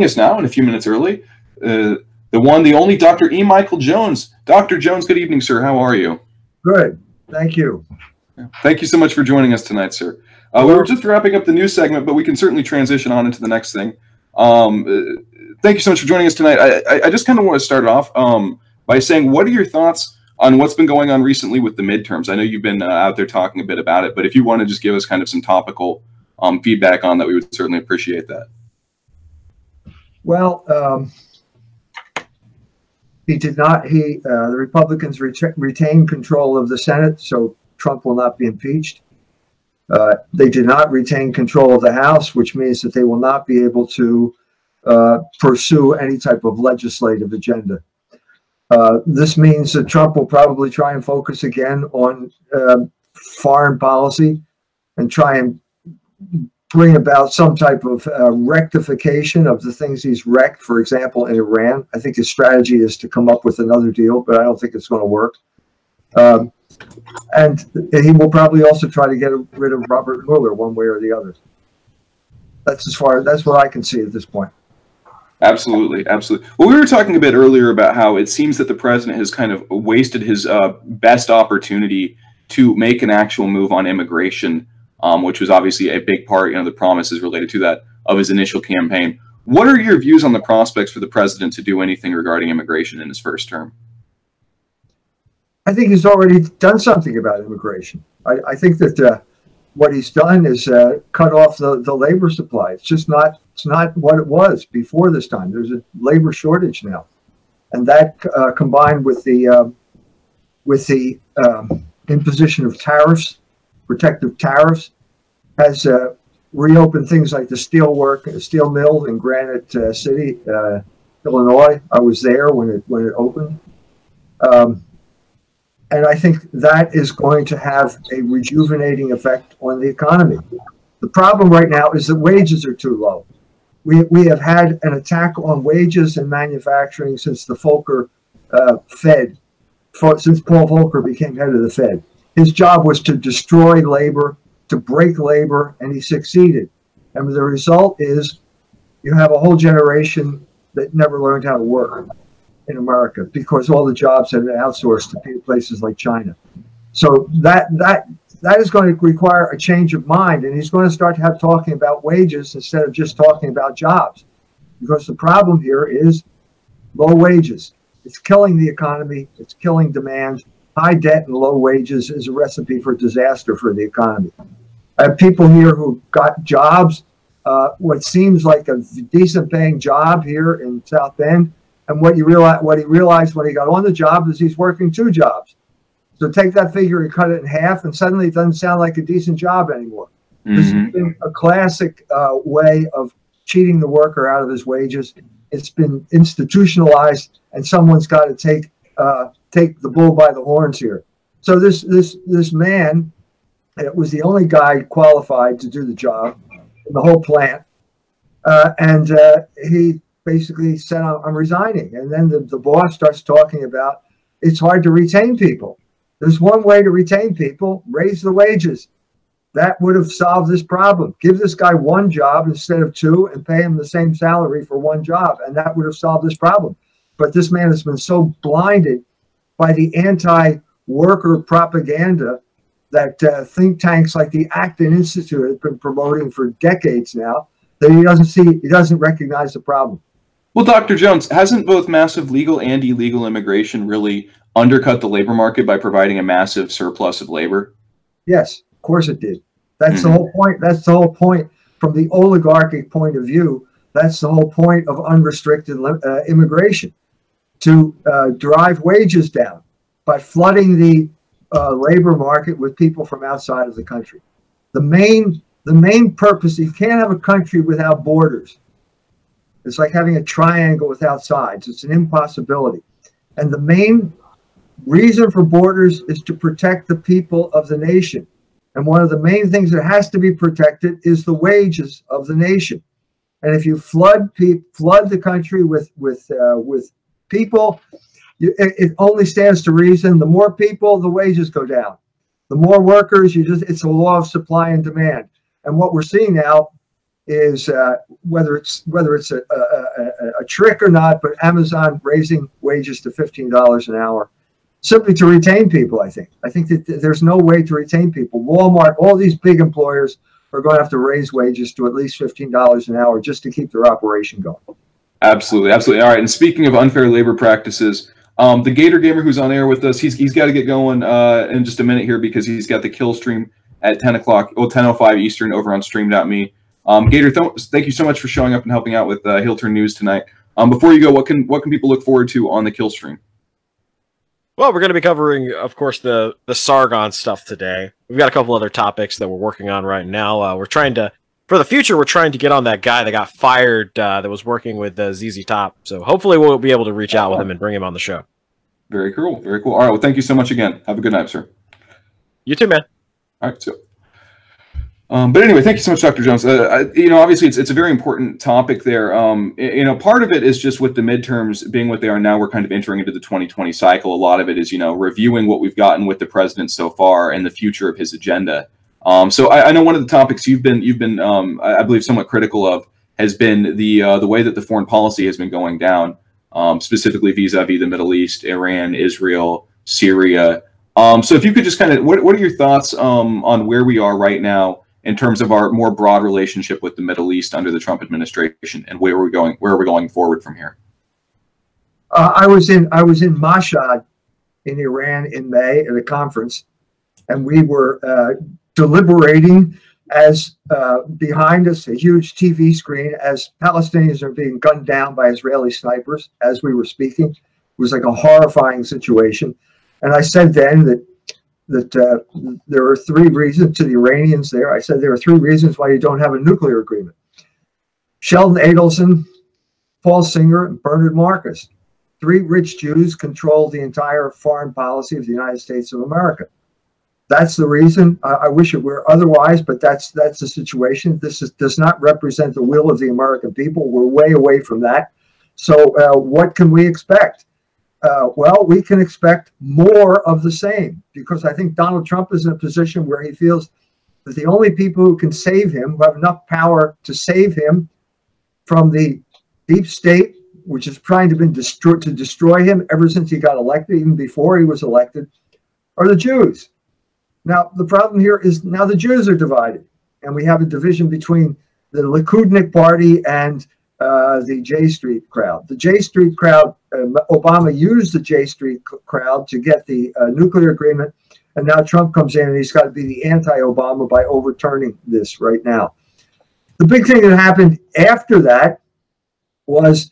us now and a few minutes early. The one, the only Dr. E. Michael Jones. Dr. Jones, good evening, sir. How are you? Good. Thank you. Thank you so much for joining us tonight, sir. We were just wrapping up the news segment, but we can certainly transition on into the next thing. Thank you so much for joining us tonight. I just kind of want to start off by saying, what are your thoughts on what's been going on recently with the midterms? I know you've been out there talking a bit about it, but if you want to just give us kind of some topical feedback on that, we would certainly appreciate that. Well, the Republicans retained control of the Senate, so Trump will not be impeached. They did not retain control of the House, which means that they will not be able to pursue any type of legislative agenda. This means that Trump will probably try and focus again on foreign policy and try and bring about some type of rectification of the things he's wrecked, for example, in Iran. I think his strategy is to come up with another deal, but I don't think it's going to work. And he will probably also try to get rid of Robert Mueller one way or the other. That's what I can see at this point. Absolutely, absolutely. Well, we were talking a bit earlier about how it seems that the president has kind of wasted his best opportunity to make an actual move on immigration, which was obviously a big part, the promises related to that of his initial campaign. What are your views on the prospects for the president to do anything regarding immigration in his first term? I think he's already done something about immigration. I think that what he's done is cut off the labor supply. It's not what it was before this time. There's a labor shortage now, and that combined with the imposition of tariffs, protective tariffs, has reopened things like the steel mill in Granite City, Illinois. I was there when it opened. And I think that is going to have a rejuvenating effect on the economy. The problem right now is that wages are too low. We have had an attack on wages in manufacturing since the Volcker Fed, since Paul Volcker became head of the Fed. His job was to destroy labor, to break labor, and he succeeded. And the result is you have a whole generation that never learned how to work in America because all the jobs have been outsourced to places like China. So that is going to require a change of mind, and he's going to start talking about wages instead of just talking about jobs, because the problem here is low wages. It's killing the economy. It's killing demand. High debt and low wages is a recipe for disaster for the economy. I have people here who got jobs, what seems like a decent paying job here in South Bend. And what he realized when he got on the job is he's working 2 jobs. So take that figure and cut it in half, and suddenly it doesn't sound like a decent job anymore. Mm-hmm. This has been a classic way of cheating the worker out of his wages. It's been institutionalized, and someone's got to take the bull by the horns here. So this man, it was the only guy qualified to do the job in the whole plant, and he basically said, I'm resigning. And then the boss starts talking about it's hard to retain people. There's one way to retain people: raise the wages. That would have solved this problem. Give this guy 1 job instead of 2 and pay him the same salary for 1 job, and that would have solved this problem. But this man has been so blinded by the anti-worker propaganda that think tanks like the Acton Institute have been promoting for decades now, that he doesn't recognize the problem. Well, Dr. Jones, hasn't both massive legal and illegal immigration really undercut the labor market by providing a massive surplus of labor? Yes, of course it did. That's the whole point. That's the whole point from the oligarchic point of view. That's the whole point of unrestricted immigration, to drive wages down by flooding the labor market with people from outside of the country. The main purpose, you can't have a country without borders. It's like having a triangle without sides. It's an impossibility. And the main reason for borders is to protect the people of the nation. And one of the main things that has to be protected is the wages of the nation. And if you flood the country with people, it only stands to reason. The more people, the wages go down. The more workers, it's a law of supply and demand. And what we're seeing now is whether it's a trick or not, but Amazon raising wages to $15 an hour simply to retain people. I think that there's no way to retain people. Walmart, all these big employers are going to have to raise wages to at least $15 an hour just to keep their operation going. Absolutely, absolutely. All right. And speaking of unfair labor practices, the Gator Gamer who's on air with us, he's got to get going in just a minute here because he's got the kill stream at 10 o'clock, 10:05 Eastern over on stream.me. Gator, thank you so much for showing up and helping out with Heel Turn News tonight. Before you go, what can people look forward to on the kill stream? Well, we're going to be covering, of course, the Sargon stuff today. We've got a couple other topics that we're working on right now. We're trying to, for the future, we're trying to get on that guy that got fired that was working with ZZ Top. So hopefully we'll be able to reach out with him and bring him on the show. Very cool. Very cool. All right. Well, thank you so much again. Have a good night, sir. You too, man. All right. So. But anyway, thank you so much, Dr. Jones. Obviously, it's a very important topic there. Part of it is just with the midterms being what they are now, we're kind of entering into the 2020 cycle. A lot of it is, reviewing what we've gotten with the president so far and the future of his agenda. So I know one of the topics you've been I believe, somewhat critical of has been the way that the foreign policy has been going down, specifically vis-a-vis the Middle East, Iran, Israel, Syria. So if you could just kind of, what are your thoughts on where we are right now in terms of our more broad relationship with the Middle East under the Trump administration, and where are we going forward from here? I was in Mashhad in Iran in May at a conference, and we were deliberating as behind us a huge TV screen as Palestinians are being gunned down by Israeli snipers as we were speaking. It was like a horrifying situation. And I said then that there are three reasons to the Iranians there. I said there are three reasons why you don't have a nuclear agreement. Sheldon Adelson, Paul Singer, and Bernard Marcus. Three rich Jews control the entire foreign policy of the United States of America. That's the reason. I wish it were otherwise, but that's the situation. This does not represent the will of the American people. We're way away from that. So what can we expect? Well, we can expect more of the same, because I think Donald Trump is in a position where he feels that the only people who can save him, who have enough power to save him from the deep state, which is trying to destroy him ever since he got elected, even before he was elected, are the Jews. Now, the problem here is now the Jews are divided, and we have a division between the Likudnik party and the J Street crowd. The J Street crowd, Obama used the J Street crowd to get the nuclear agreement, and now Trump comes in and he's got to be the anti-Obama by overturning this right now. The big thing that happened after that was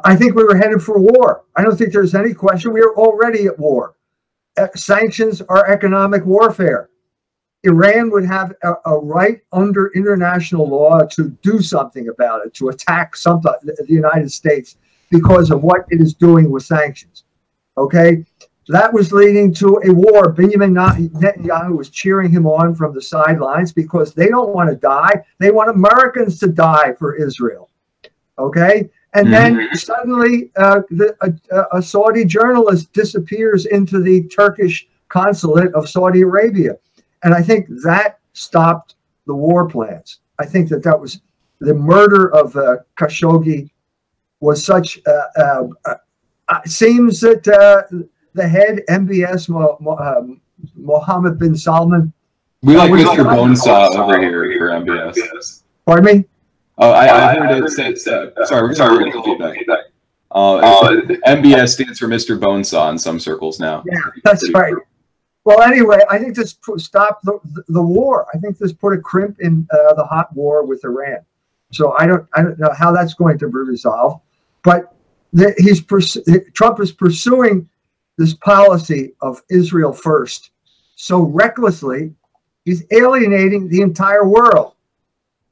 I think we were headed for war. I don't think there's any question. We are already at war. Sanctions are economic warfare. Iran would have a right under international law to do something about it, to attack the United States because of what it is doing with sanctions. Okay? That was leading to a war. Benjamin Netanyahu was cheering him on from the sidelines because they don't want to die. They want Americans to die for Israel. Okay? And then suddenly a Saudi journalist disappears into the Turkish consulate of Saudi Arabia. And I think that stopped the war plans. I think that was the murder of Khashoggi was such, seems that the head MBS, Mohammed bin Salman. We like Mr. Bonesaw over here for MBS. Pardon me? Oh, I heard it say, sorry, we're going to get feedback. MBS stands for Mr. Bonesaw in some circles now. Yeah, that's right. Well, anyway, I think this stopped the war. I think this put a crimp in the hot war with Iran. So I don't know how that's going to be resolved. But Trump is pursuing this policy of Israel first so recklessly, he's alienating the entire world.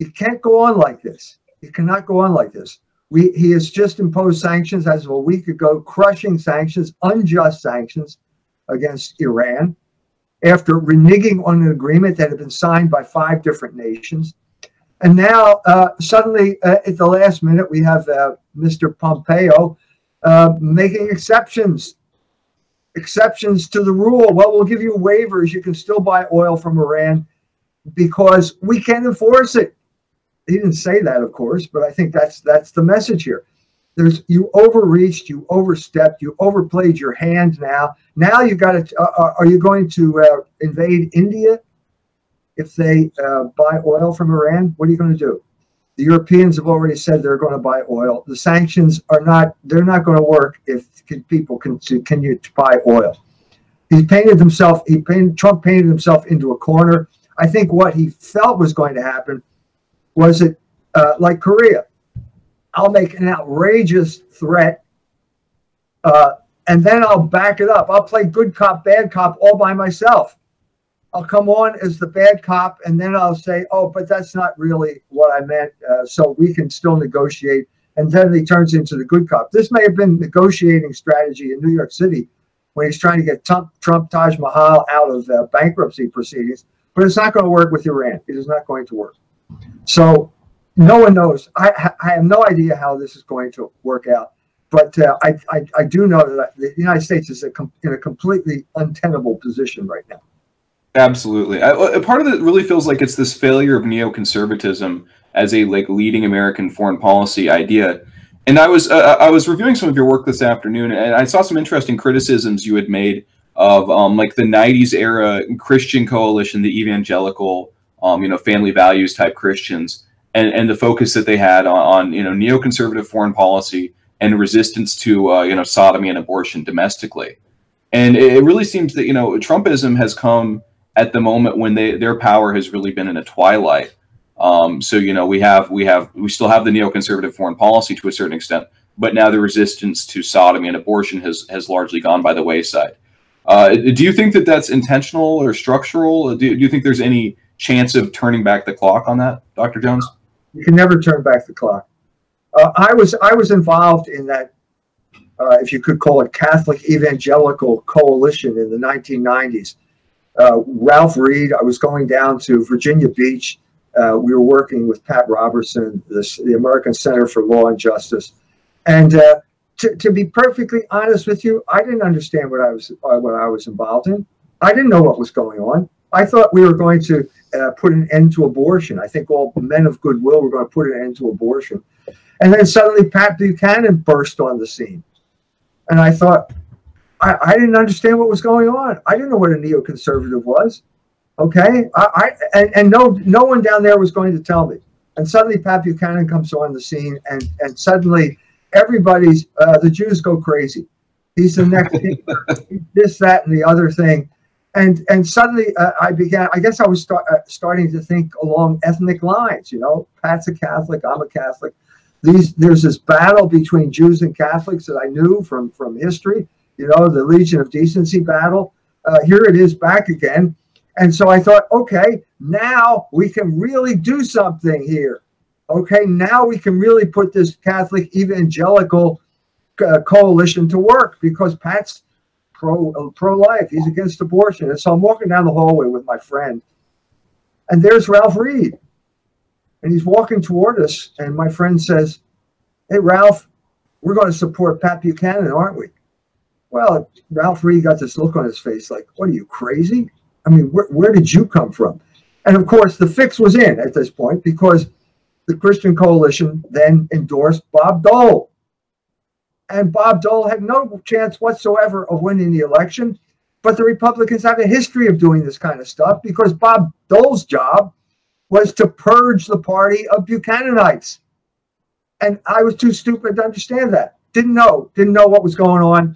It can't go on like this. It cannot go on like this. He has just imposed sanctions as of a week ago, crushing sanctions, unjust sanctions against Iran, after reneging on an agreement that had been signed by 5 different nations. And now, suddenly, at the last minute, we have Mr. Pompeo making exceptions to the rule. Well, we'll give you waivers. You can still buy oil from Iran because we can't enforce it. He didn't say that, of course, but I think that's the message here. You overreached, you overstepped, you overplayed your hand. Now you got to. Are you going to invade India if they buy oil from Iran? What are you going to do? The Europeans have already said they're going to buy oil. The sanctions are not. They're not going to work if people continue to buy oil. Trump painted himself into a corner. I think what he felt was going to happen was that, like Korea, I'll make an outrageous threat, and then I'll back it up. I'll play good cop, bad cop all by myself. I'll come on as the bad cop, and then I'll say, oh, but that's not really what I meant, so we can still negotiate. And then he turns into the good cop. This may have been negotiating strategy in New York City when he's trying to get Trump Taj Mahal out of bankruptcy proceedings, but it's not going to work with Iran. It is not going to work. So no one knows. I have no idea how this is going to work out, but I do know that the United States is in a completely untenable position right now. Absolutely. Part of it really feels like it's this failure of neoconservatism as a leading American foreign policy idea. And I was reviewing some of your work this afternoon, and I saw some interesting criticisms you had made of like the '90s era Christian coalition, the evangelical, family values type Christians, and the focus that they had on neoconservative foreign policy and resistance to sodomy and abortion domestically. And it really seems that Trumpism has come at the moment when their power has really been in a twilight. So we still have the neoconservative foreign policy to a certain extent, but now the resistance to sodomy and abortion has largely gone by the wayside. Do you think that that's intentional or structural? Do you think there's any chance of turning back the clock on that, Dr. Jones? You can never turn back the clock. I was involved in that, if you could call it, Catholic evangelical coalition in the 1990s. Ralph Reed, I was going down to Virginia Beach. We were working with Pat Robertson, the American Center for Law and Justice. And to be perfectly honest with you, I didn't understand what I was involved in. I didn't know what was going on. I thought we were going to put an end to abortion. I think all men of goodwill were going to put an end to abortion. And then suddenly Pat Buchanan burst on the scene. And I thought, I didn't understand what was going on. I didn't know what a neoconservative was. Okay, and no one down there was going to tell me. And suddenly Pat Buchanan comes on the scene, and suddenly everybody's the Jews go crazy. He's the next this, that, and the other thing, and suddenly I guess I was starting to think along ethnic lines. Pat's a Catholic, I'm a Catholic. There's this battle between Jews and Catholics that I knew from history. The Legion of Decency battle. Here it is back again. And so I thought, okay, now we can really do something here. Okay, now we can really put this Catholic evangelical coalition to work, because Pat's pro-life. He's against abortion. And so I'm walking down the hallway with my friend, and there's Ralph Reed. And he's walking toward us, and my friend says, hey, Ralph, we're going to support Pat Buchanan, aren't we? Well, Ralph Reed got this look on his face like, what are you, crazy? I mean, where did you come from? And of course, the fix was in at this point, because the Christian Coalition then endorsed Bob Dole. And Bob Dole had no chance whatsoever of winning the election. But the Republicans have a history of doing this kind of stuff, because Bob Dole's job was to purge the party of Buchananites. And I was too stupid to understand that. Didn't know what was going on.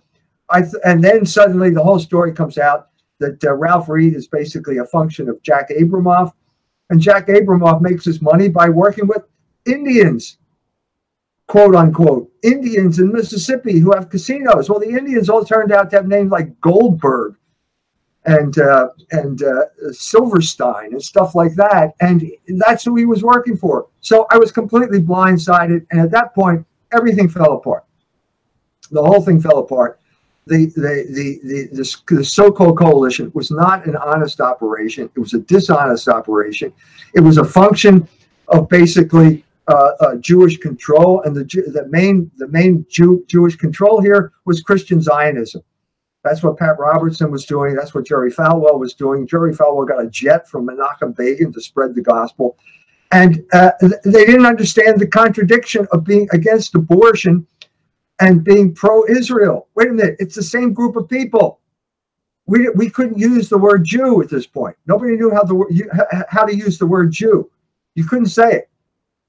And then suddenly the whole story comes out that Ralph Reed is basically a function of Jack Abramoff. And Jack Abramoff makes his money by working with Indians, quote unquote, Indians in Mississippi who have casinos. Well, the Indians all turned out to have names like Goldberg and Silverstein and stuff like that. And that's who he was working for. So I was completely blindsided. And at that point, everything fell apart. The whole thing fell apart. The so-called coalition was not an honest operation. It was a dishonest operation. It was a function of basically Jewish control, and the main Jewish control here was Christian Zionism. That's what Pat Robertson was doing. That's what Jerry Falwell was doing. Jerry Falwell got a jet from Menachem Begin to spread the gospel. And they didn't understand the contradiction of being against abortion and being pro-Israel. Wait a minute, it's the same group of people. We couldn't use the word Jew at this point. Nobody knew how to use the word Jew. You couldn't say it.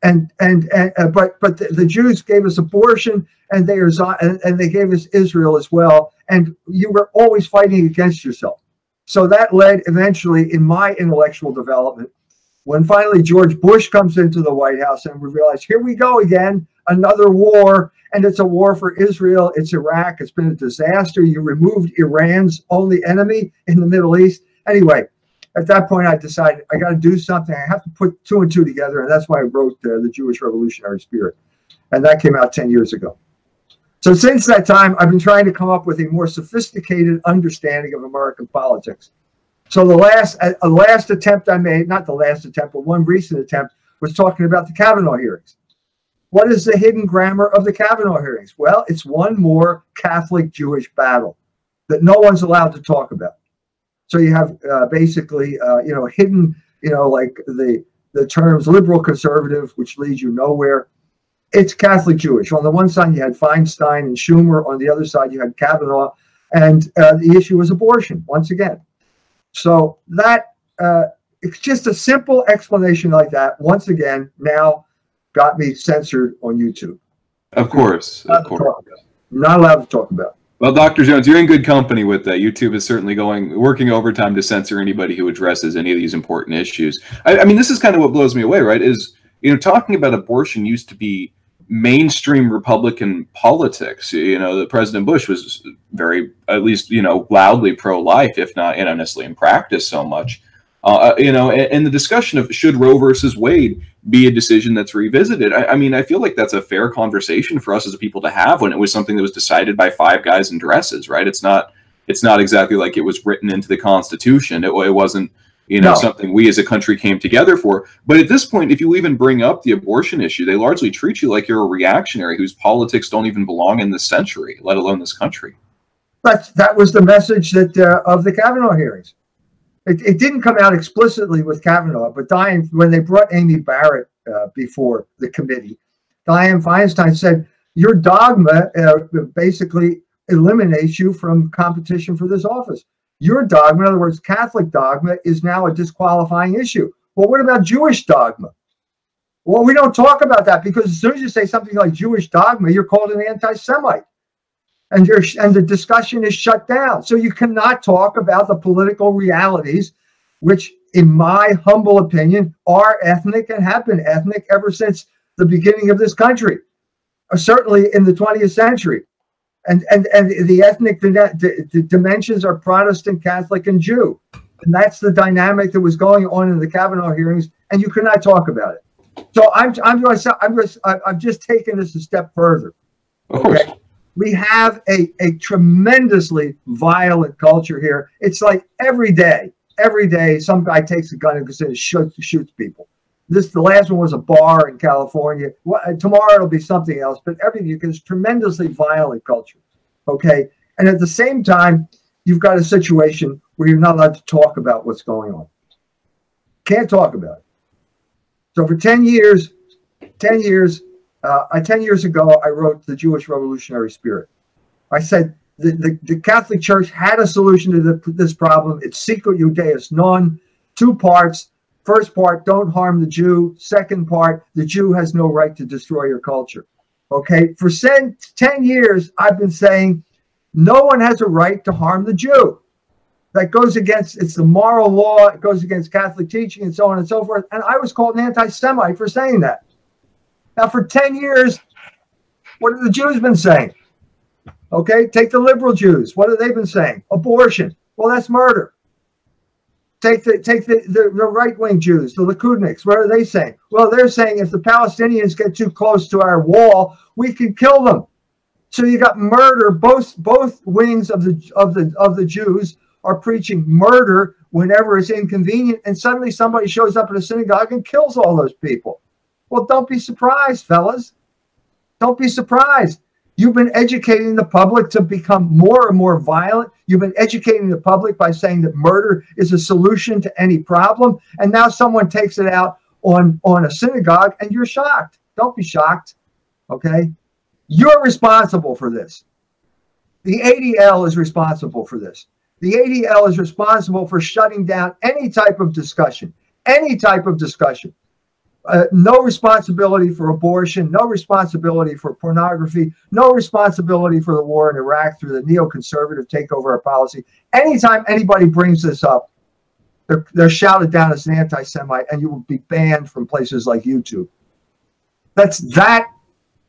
But the Jews gave us abortion, and they gave us Israel as well. And you were always fighting against yourself. So that led eventually in my intellectual development, when finally George Bush comes into the White House, and we realize, here we go again, another war, and it's a war for Israel. It's Iraq. It's been a disaster. You removed Iran's only enemy in the Middle East. Anyway, at that point, I decided I got to do something. I have to put 2 and 2 together, and that's why I wrote the Jewish Revolutionary Spirit, and that came out 10 years ago. So since that time, I've been trying to come up with a more sophisticated understanding of American politics. So the last attempt I made, not the last attempt, but one recent attempt, was talking about the Kavanaugh hearings. What is the hidden grammar of the Kavanaugh hearings? Well, it's one more Catholic-Jewish battle that no one's allowed to talk about. So you have basically, hidden, like the terms liberal conservative, which leads you nowhere. It's Catholic Jewish. On the one side, you had Feinstein and Schumer. On the other side, you had Kavanaugh. And the issue was abortion, once again. So that, it's just a simple explanation like that, once again, now got me censored on YouTube. Of course. Of course. Not allowed to talk about. Well, Dr. Jones, you're in good company with that. YouTube is certainly working overtime to censor anybody who addresses any of these important issues. I mean, this is kind of what blows me away, right? Is, talking about abortion used to be mainstream Republican politics. That President Bush was very, at least, loudly pro-life, if not, necessarily in practice so much. And the discussion of should Roe versus Wade be a decision that's revisited. I mean, I feel like that's a fair conversation for us as a people to have when it was something that was decided by 5 guys in dresses, right? It's not exactly like it was written into the Constitution. It wasn't, no, something we as a country came together for. But at this point, if you even bring up the abortion issue, they largely treat you like you're a reactionary whose politics don't even belong in this century, let alone this country. That was the message of the Kavanaugh hearings. It didn't come out explicitly with Kavanaugh, but when they brought Amy Barrett before the committee, Dianne Feinstein said, your dogma basically eliminates you from competition for this office. Your dogma, in other words, Catholic dogma, is now a disqualifying issue. Well, what about Jewish dogma? Well, we don't talk about that because as soon as you say something like Jewish dogma, you're called an anti-Semite. And the discussion is shut down. So you cannot talk about the political realities, which, in my humble opinion, are ethnic and have been ethnic ever since the beginning of this country, certainly in the 20th century. And the ethnic dimensions are Protestant, Catholic, and Jew. And that's the dynamic that was going on in the Kavanaugh hearings, and you cannot talk about it. So I've just taken this a step further. Okay. We have a tremendously violent culture here. It's like every day some guy takes a gun and goes in and shoots people. The last one was a bar in California. Tomorrow it'll be something else, but everything is tremendously violent culture. Okay. And at the same time, you've got a situation where you're not allowed to talk about what's going on. Can't talk about it. So for 10 years ago, I wrote The Jewish Revolutionary Spirit. I said the Catholic Church had a solution to this problem. It's Sicut Judaeus Non, 2 parts. First part, don't harm the Jew. Second part, the Jew has no right to destroy your culture. Okay, for 10 years, I've been saying no one has a right to harm the Jew. That goes against, it's the moral law, it goes against Catholic teaching and so on and so forth. And I was called an anti-Semite for saying that. Now, for 10 years, what have the Jews been saying? Okay, take the liberal Jews. What have they been saying? Abortion. Well, that's murder. Take the right-wing Jews, the Likudniks. What are they saying? Well, they're saying if the Palestinians get too close to our wall, we can kill them. So you got murder. Both wings of the Jews are preaching murder whenever it's inconvenient, and suddenly somebody shows up at a synagogue and kills all those people. Well, don't be surprised, fellas. Don't be surprised. You've been educating the public to become more and more violent. You've been educating the public by saying that murder is a solution to any problem. And now someone takes it out on a synagogue, and you're shocked. Don't be shocked, okay? You're responsible for this. The ADL is responsible for this. The ADL is responsible for shutting down any type of discussion, any type of discussion. No responsibility for abortion, no responsibility for pornography, no responsibility for the war in Iraq through the neoconservative takeover of policy. Anytime anybody brings this up, they're shouted down as an anti-Semite, and you will be banned from places like YouTube.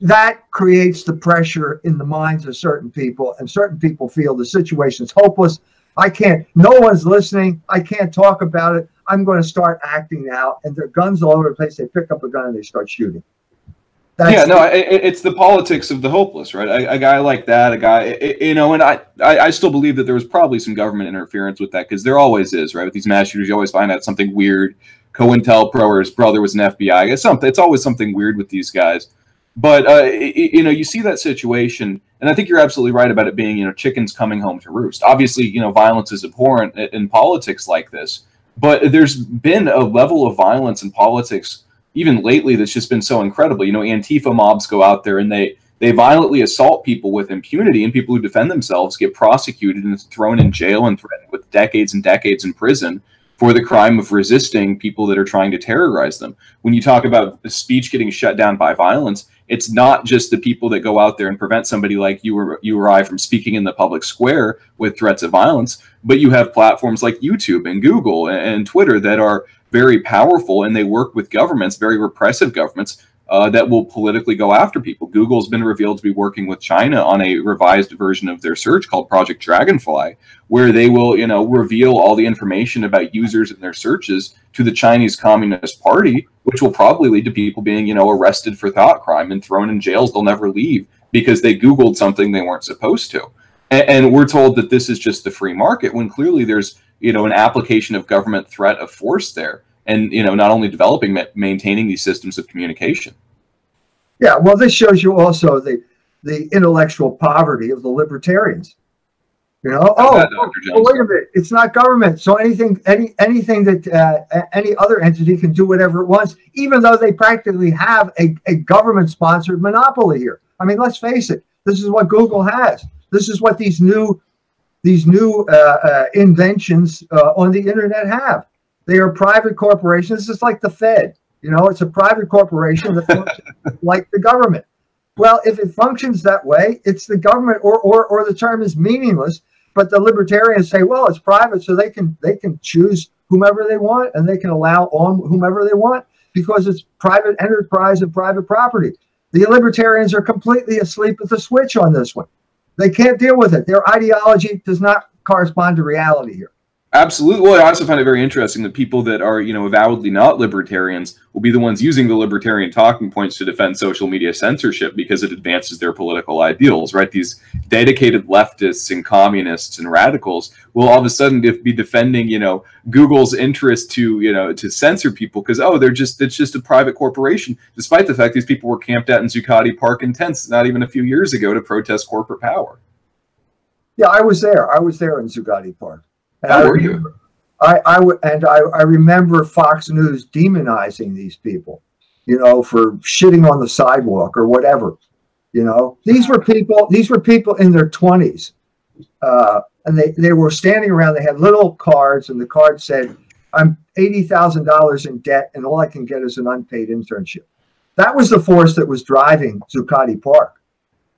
That creates the pressure in the minds of certain people, and certain people feel the situation's hopeless. No one's listening. I can't talk about it. I'm going to start acting now. And there are guns all over the place. They pick up a gun and they start shooting. It's the politics of the hopeless, right? A guy like that, and I still believe that there was probably some government interference with that, because there always is, right? With these mass shooters, you always find out something weird. COINTELPRO or his brother was an FBI. It's always something weird with these guys. But, you see that situation, and I think you're absolutely right about it being, chickens coming home to roost. Obviously, violence is abhorrent in politics like this, but there's been a level of violence in politics, even lately, that's just been so incredible. Antifa mobs go out there and they violently assault people with impunity, and people who defend themselves get prosecuted and thrown in jail and threatened with decades and decades in prison for the crime of resisting people that are trying to terrorize them. When you talk about the speech getting shut down by violence, it's not just the people that go out there and prevent somebody like you or I from speaking in the public square with threats of violence, but you have platforms like YouTube and Google and Twitter that are very powerful, and they work with governments, very repressive governments, that will politically go after people. Google's been revealed to be working with China on a revised version of their search called Project Dragonfly, where they will, reveal all the information about users and their searches to the Chinese Communist Party, which will probably lead to people being, arrested for thought crime and thrown in jails they'll never leave because they Googled something they weren't supposed to. And we're told that this is just the free market, when clearly there's, an application of government threat of force there. And, not only developing, maintaining these systems of communication. Yeah, well, this shows you also the intellectual poverty of the libertarians. Wait a minute, it's not government, so anything that any other entity can do whatever it wants, even though they practically have a government-sponsored monopoly here. I mean, let's face it. This is what Google has. This is what these new inventions on the internet have. They are private corporations. It's like the Fed. It's a private corporation that functions like the government. Well, if it functions that way, it's the government, or the term is meaningless. But the libertarians say, well, it's private, so they can choose whomever they want, and they can allow on whomever they want, because it's private enterprise and private property. The libertarians are completely asleep at the switch on this one. They can't deal with it. Their ideology does not correspond to reality here. Absolutely. Well, I also find it very interesting that people that are, avowedly not libertarians will be the ones using the libertarian talking points to defend social media censorship because it advances their political ideals, right? These dedicated leftists and communists and radicals will all of a sudden be defending, Google's interest to censor people because, it's just a private corporation, despite the fact these people were camped out in Zuccotti Park in tents not even a few years ago to protest corporate power. Yeah, I was there. I was there in Zuccotti Park. And How were you? I remember Fox News demonizing these people, for shitting on the sidewalk or whatever. These were people in their 20s, and they were standing around. They had little cards, and the card said, "I'm $80,000 in debt, and all I can get is an unpaid internship." That was the force that was driving Zuccotti Park,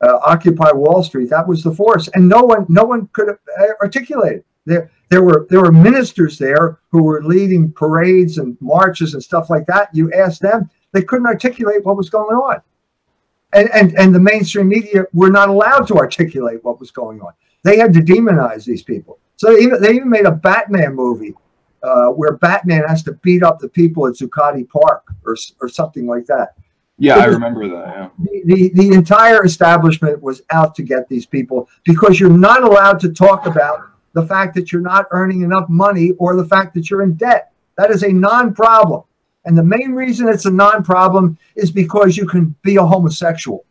Occupy Wall Street. That was the force, and no one could articulate it. There were ministers there who were leading parades and marches and stuff like that. You asked them, they couldn't articulate what was going on. And the mainstream media were not allowed to articulate what was going on. They had to demonize these people. So they even made a Batman movie where Batman has to beat up the people at Zuccotti Park or something like that. Yeah, I remember that. Yeah. The entire establishment was out to get these people because you're not allowed to talk about the fact that you're not earning enough money or the fact that you're in debt. That is a non-problem. And the main reason it's a non-problem is because you can be a homosexual.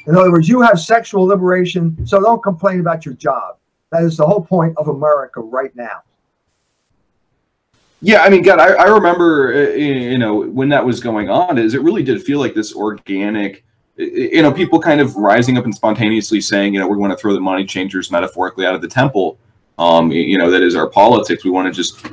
In other words, you have sexual liberation, so don't complain about your job. That is the whole point of America right now. Yeah, I mean, God, I remember, you know, when that was going on, is it really did feel like this organic, you know, people kind of rising up and spontaneously saying, you know, we want to throw the money changers metaphorically out of the temple. You know, that is our politics. We want to just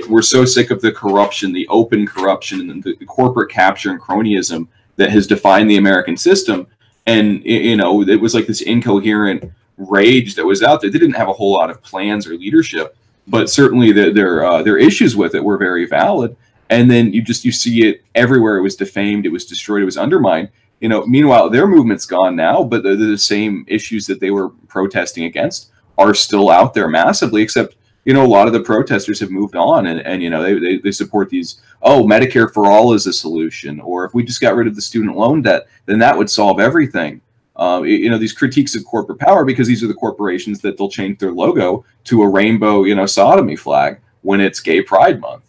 we're so sick of the corruption, the open corruption, and the corporate capture and cronyism that has defined the American system. And, you know, it was like this incoherent rage that was out there. They didn't have a whole lot of plans or leadership, but certainly their issues with it were very valid. And then you see it everywhere. It was defamed, it was destroyed, it was undermined. You know, meanwhile, their movement's gone now, but the same issues that they were protesting against are still out there massively, except, you know, a lot of the protesters have moved on, and you know, they support these, oh, Medicare for all is a solution, or if we just got rid of the student loan debt, then that would solve everything. You know, these critiques of corporate power, because these are the corporations that they'll change their logo to a rainbow, you know, sodomy flag when it's Gay Pride Month.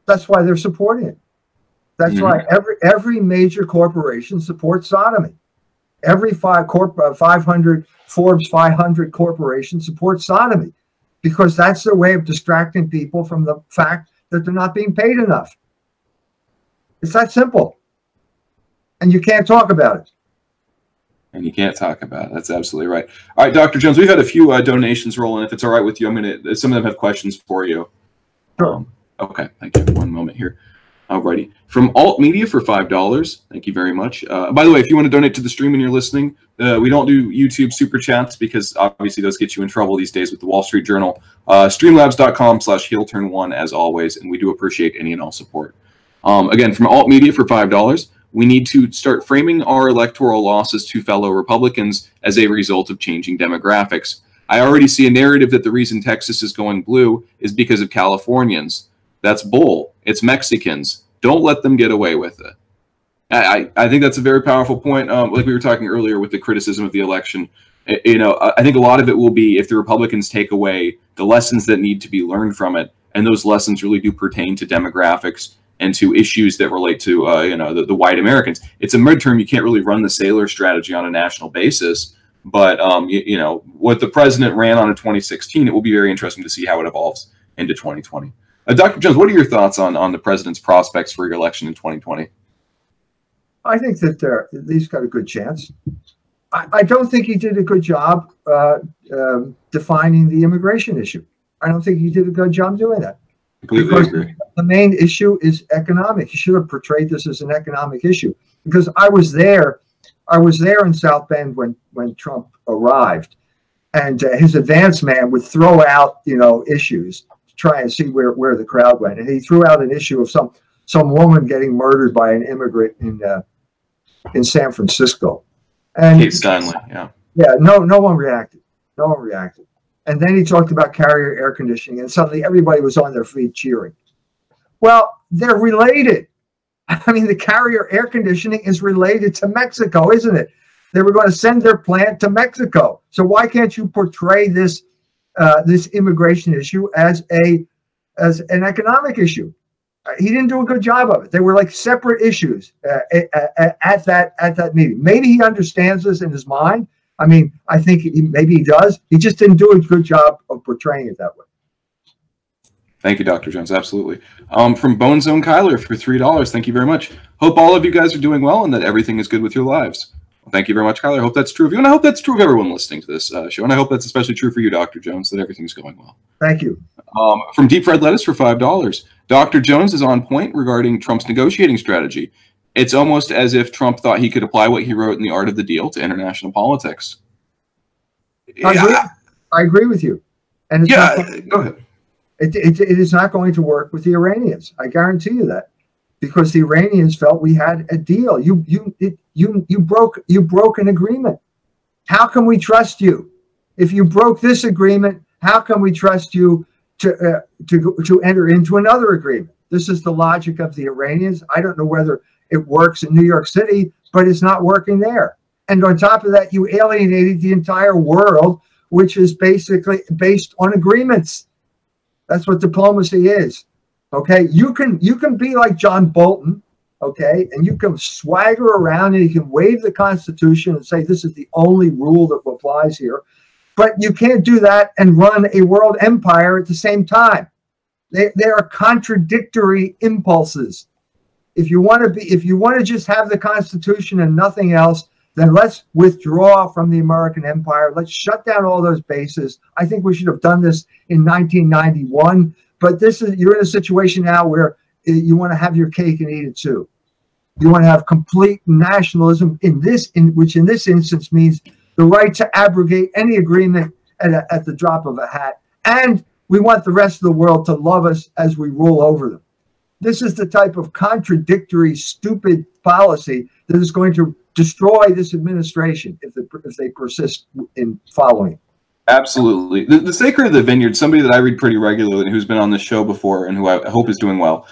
That's why they're supporting it. That's why every major corporation supports sodomy. Every 500 Forbes 500 corporation supports sodomy, because that's their way of distracting people from the fact that they're not being paid enough. It's that simple. And you can't talk about it. And you can't talk about it. That's absolutely right. All right, Dr. Jones, we've had a few donations roll in. If it's all right with you, some of them have questions for you. Sure. Okay, thank you. One moment here. Alrighty. From Alt Media for $5. Thank you very much. By the way, if you want to donate to the stream and you're listening, we don't do YouTube super chats because obviously those get you in trouble these days with the Wall Street Journal. Streamlabs.com/HeelTurn1 as always, and we do appreciate any and all support. Again, from Alt Media for $5. We need to start framing our electoral losses to fellow Republicans as a result of changing demographics. I already see a narrative that the reason Texas is going blue is because of Californians. That's bull. It's Mexicans. Don't let them get away with it. I think that's a very powerful point. Like we were talking earlier with the criticism of the election, you know, I think a lot of it will be if the Republicans take away the lessons that need to be learned from it, and those lessons really do pertain to demographics and to issues that relate to, you know, the white Americans. It's a midterm. You can't really run the sailor strategy on a national basis. But, you know, what the president ran on in 2016, it will be very interesting to see how it evolves into 2020. Dr. Jones, what are your thoughts on the president's prospects for re-election in 2020? I think that he's got a good chance. I don't think he did a good job defining the immigration issue. I don't think he did a good job doing that. Completely agree. The main issue is economic. He should have portrayed this as an economic issue, because I was there in South Bend when Trump arrived, and his advance man would throw out, you know, issues to try and see where the crowd went, and he threw out an issue of some woman getting murdered by an immigrant in San Francisco, and Kate Steinle, yeah, no one reacted. No one reacted. And then he talked about carrier air conditioning, and suddenly everybody was on their feet cheering. Well, they're related. I mean, the carrier air conditioning is related to Mexico, isn't it? They were going to send their plant to Mexico. So why can't you portray this this immigration issue as an economic issue? He didn't do a good job of it. They were like separate issues at that meeting. Maybe he understands this in his mind. I mean, I think maybe he does. He just didn't do a good job of portraying it that way. Thank you, Dr. Jones. Absolutely. From Bone Zone Kyler for $3. Thank you very much. Hope all of you guys are doing well and that everything is good with your lives. Well, thank you very much, Kyler. I hope that's true of you, and I hope that's true of everyone listening to this show, and I hope that's especially true for you, Dr. Jones, that everything's going well. Thank you. From Deep Fried Lettuce for $5. Dr. Jones is on point regarding Trump's negotiating strategy. It's almost as if Trump thought he could apply what he wrote in The Art of the Deal to international politics. I agree with you. And it's go ahead. It is not going to work with the Iranians. I guarantee you that, because the Iranians felt we had a deal. You broke an agreement. How can we trust you? If you broke this agreement, how can we trust you to enter into another agreement? This is the logic of the Iranians. I don't know whether it works in New York City, but it's not working there. And on top of that, you alienated the entire world, which is basically based on agreements. That's what diplomacy is. Okay, you can be like John Bolton, okay, and you can swagger around and you can wave the Constitution and say this is the only rule that applies here, but you can't do that and run a world empire at the same time. They are contradictory impulses. If you want to just have the Constitution and nothing else, then let's withdraw from the American empire. Let's shut down all those bases. I think we should have done this in 1991. But you're in a situation now where you want to have your cake and eat it too. You want to have complete nationalism which in this instance means the right to abrogate any agreement at the drop of a hat. And we want the rest of the world to love us as we rule over them. This is the type of contradictory, stupid policy that is going to destroy this administration if they persist in following. Absolutely. The Sacred of the Vineyard, somebody that I read pretty regularly and who's been on this show before and who I hope is doing well,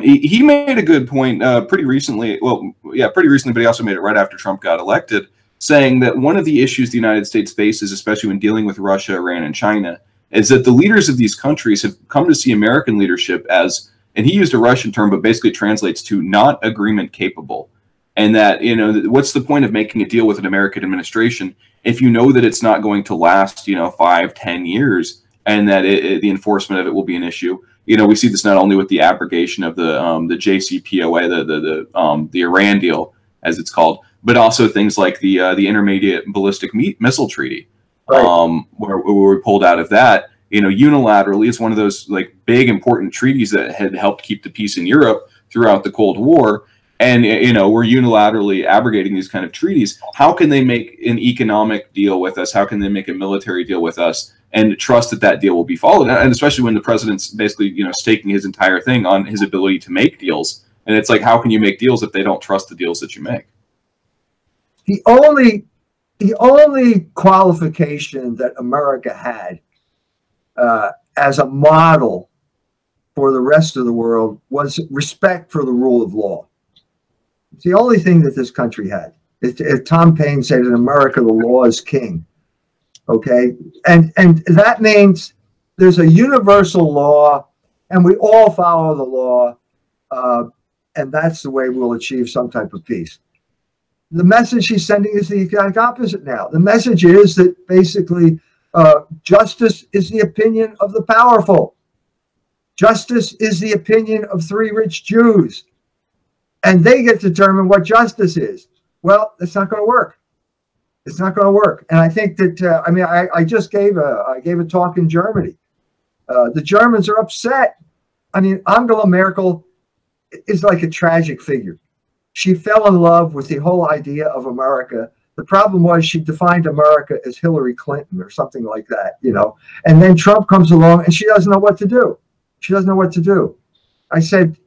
he made a good point pretty recently. Well, yeah, pretty recently, but he also made it right after Trump got elected, saying that one of the issues the United States faces, especially when dealing with Russia, Iran, and China, is that the leaders of these countries have come to see American leadership as, and he used a Russian term, but basically translates to not agreement capable. And that, what's the point of making a deal with an American administration if you know that it's not going to last, 5-10 years, and that the enforcement of it will be an issue. We see this not only with the abrogation of the JCPOA, the Iran deal, as it's called, but also things like the Intermediate Ballistic Missile Treaty, right. where we pulled out of that. Unilaterally, it's one of those big important treaties that had helped keep the peace in Europe throughout the Cold War. And, we're unilaterally abrogating these kind of treaties. How can they make an economic deal with us? How can they make a military deal with us and trust that that deal will be followed? And especially when the president's basically, staking his entire thing on his ability to make deals. And it's like, how can you make deals if they don't trust the deals that you make? The only qualification that America had as a model for the rest of the world was respect for the rule of law. It's the only thing that this country had. If Tom Paine said in America, the law is king. Okay. And that means there's a universal law and we all follow the law. And that's the way we'll achieve some type of peace. The message he's sending is the exact opposite now. The message is that basically justice is the opinion of the powerful. Justice is the opinion of 3 rich Jews. And they get to determine what justice is. Well, it's not going to work. It's not going to work. And I think that, I just gave a talk in Germany. The Germans are upset. Angela Merkel is like a tragic figure. She fell in love with the whole idea of America. The problem was she defined America as Hillary Clinton or something like that, And then Trump comes along and she doesn't know what to do. She doesn't know what to do. I said,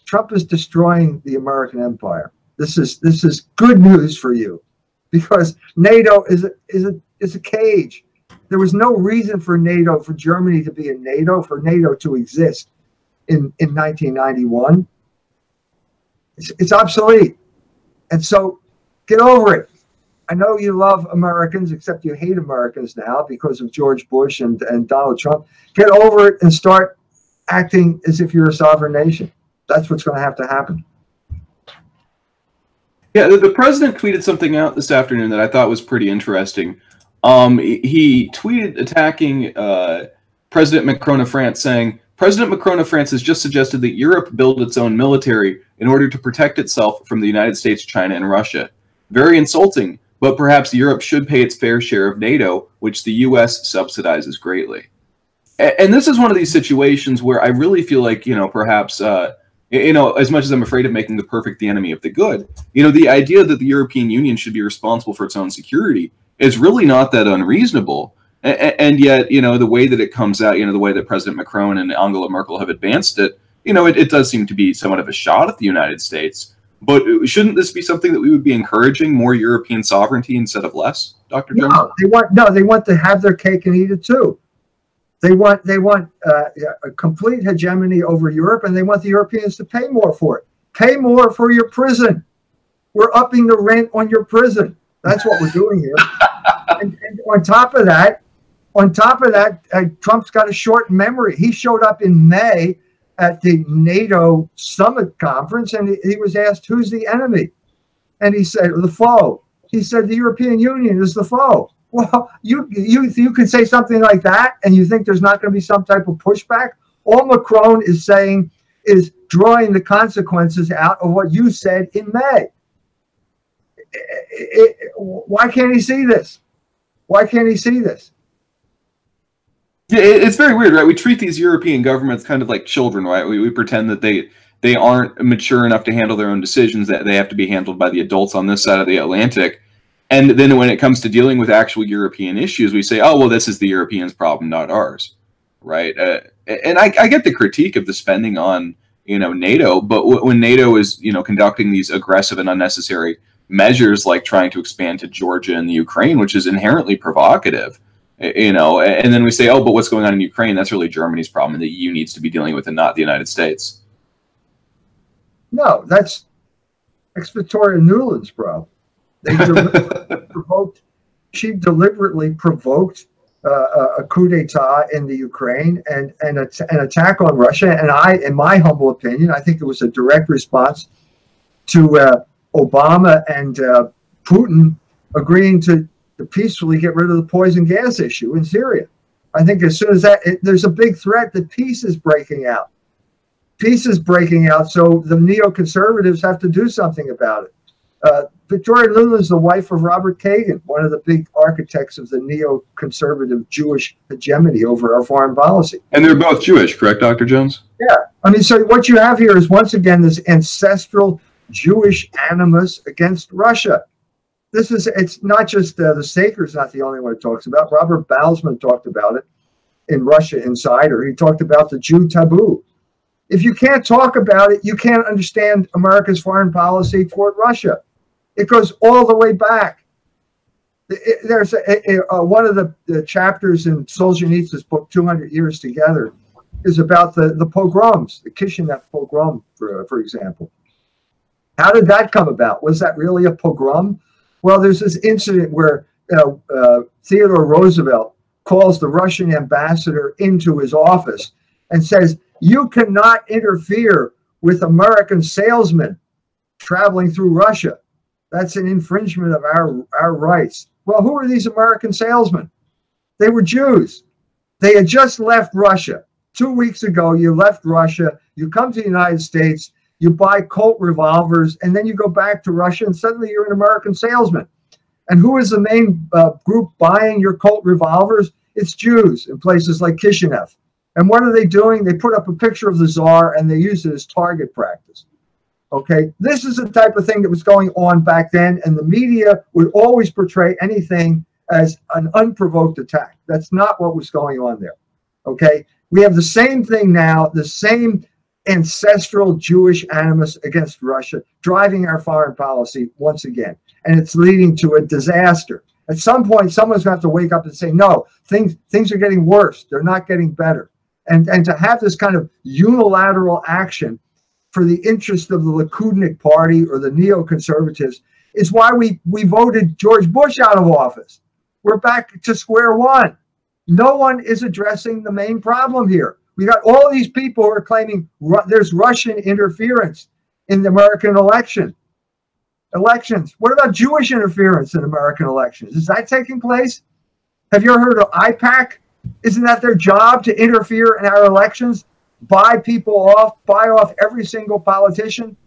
Trump is destroying the American empire. This is good news for you, because NATO is a cage. There was no reason for Germany to be in NATO, for NATO to exist in 1991. It's obsolete. And so get over it. I know you love Americans, except you hate Americans now because of George Bush and Donald Trump. Get over it and start acting as if you're a sovereign nation. That's what's going to have to happen. Yeah, the president tweeted something out this afternoon that I thought was pretty interesting. He tweeted attacking President Macron of France, saying, President Macron of France has just suggested that Europe build its own military in order to protect itself from the United States, China, and Russia. Very insulting, but perhaps Europe should pay its fair share of NATO, which the U.S. subsidizes greatly. And this is one of these situations where I really feel like, perhaps... as much as I'm afraid of making the perfect the enemy of the good, the idea that the European Union should be responsible for its own security is really not that unreasonable. And yet, the way that it comes out, the way that President Macron and Angela Merkel have advanced it, it does seem to be somewhat of a shot at the United States. But shouldn't this be something that we would be encouraging, more European sovereignty instead of less, Dr. Jones? No, they want to have their cake and eat it too. They want a complete hegemony over Europe, and they want the Europeans to pay more for it. Pay more for your prison. We're upping the rent on your prison. That's what we're doing here. and on top of that, Trump's got a short memory. He showed up in May at the NATO summit conference, and he was asked, "Who's the enemy?" And he said, "The foe." He said, "The European Union is the foe." Well, you could say something like that, and you think there's not going to be some type of pushback? All Macron is saying is drawing the consequences out of what you said in May. Why can't he see this? Why can't he see this? Yeah, it's very weird, right? We treat these European governments kind of like children, right? We pretend that they aren't mature enough to handle their own decisions, that they have to be handled by the adults on this side of the Atlantic. And then when it comes to dealing with actual European issues, we say, oh, well, this is the Europeans' problem, not ours, right? And I get the critique of the spending on, NATO, but when NATO is, conducting these aggressive and unnecessary measures like trying to expand to Georgia and the Ukraine, which is inherently provocative, and then we say, oh, but what's going on in Ukraine, that's really Germany's problem, and the EU needs to be dealing with it, not the United States. No, that's Victoria Nuland's problem. She deliberately provoked a coup d'etat in the Ukraine and an attack on Russia. And in my humble opinion, I think it was a direct response to Obama and Putin agreeing to peacefully get rid of the poison gas issue in Syria. I think as soon as there's a big threat that peace is breaking out. Peace is breaking out, so the neoconservatives have to do something about it. Victoria Nuland is the wife of Robert Kagan, one of the big architects of the neoconservative Jewish hegemony over our foreign policy. And they're both Jewish, correct, Dr. Jones? Yeah. I mean, so what you have here is, once again, this ancestral Jewish animus against Russia. It's not just the Saker's not the only one it talks about. Robert Balsman talked about it in Russia Insider. He talked about the Jew taboo. If you can't talk about it, you can't understand America's foreign policy toward Russia. It goes all the way back. There's one of the chapters in Solzhenitsyn's book, 200 Years Together, is about the pogroms, the Kishinev pogrom, for example. How did that come about? Was that really a pogrom? Well, there's this incident where Theodore Roosevelt calls the Russian ambassador into his office and says, "You cannot interfere with American salesmen traveling through Russia. That's an infringement of our rights." Well, who are these American salesmen? They were Jews. They had just left Russia. 2 weeks ago, you left Russia, you come to the United States, you buy Colt revolvers, and then you go back to Russia, and suddenly you're an American salesman. And who is the main group buying your Colt revolvers? It's Jews in places like Kishinev. And what are they doing? They put up a picture of the Tsar, and they use it as target practice. Okay, this is the type of thing that was going on back then, and the media would always portray anything as an unprovoked attack. That's not what was going on there. Okay, we have the same thing now, the same ancestral Jewish animus against Russia driving our foreign policy once again, and it's leading to a disaster. At some point, someone's going to have to wake up and say, no, things are getting worse. They're not getting better. And to have this kind of unilateral action for the interest of the Likudnik party or the neoconservatives is why we voted George Bush out of office. We're back to square one. No one is addressing the main problem here. We got all these people who are claiming there's Russian interference in the American elections. What about Jewish interference in American elections? Is that taking place? Have you ever heard of IPAC? Isn't that their job, to interfere in our elections? Buy people off, buy off every single politician?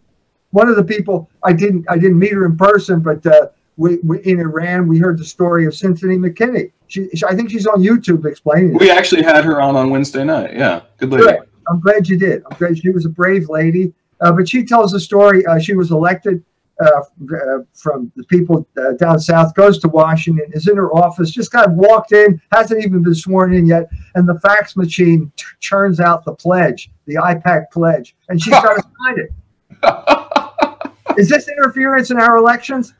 One of the people, I didn't meet her in person, but we in Iran, we heard the story of Cynthia McKinney. I think she's on YouTube explaining it. We actually had her on Wednesday night. Yeah, good lady. Good. I'm glad you did. I'm glad she was a brave lady. But she tells the story. She was elected from the people down south, goes to Washington, is in her office, just kind of walked in, hasn't even been sworn in yet, and the fax machine churns out the pledge, the IPAC pledge, and she's got to sign it. Is this interference in our elections?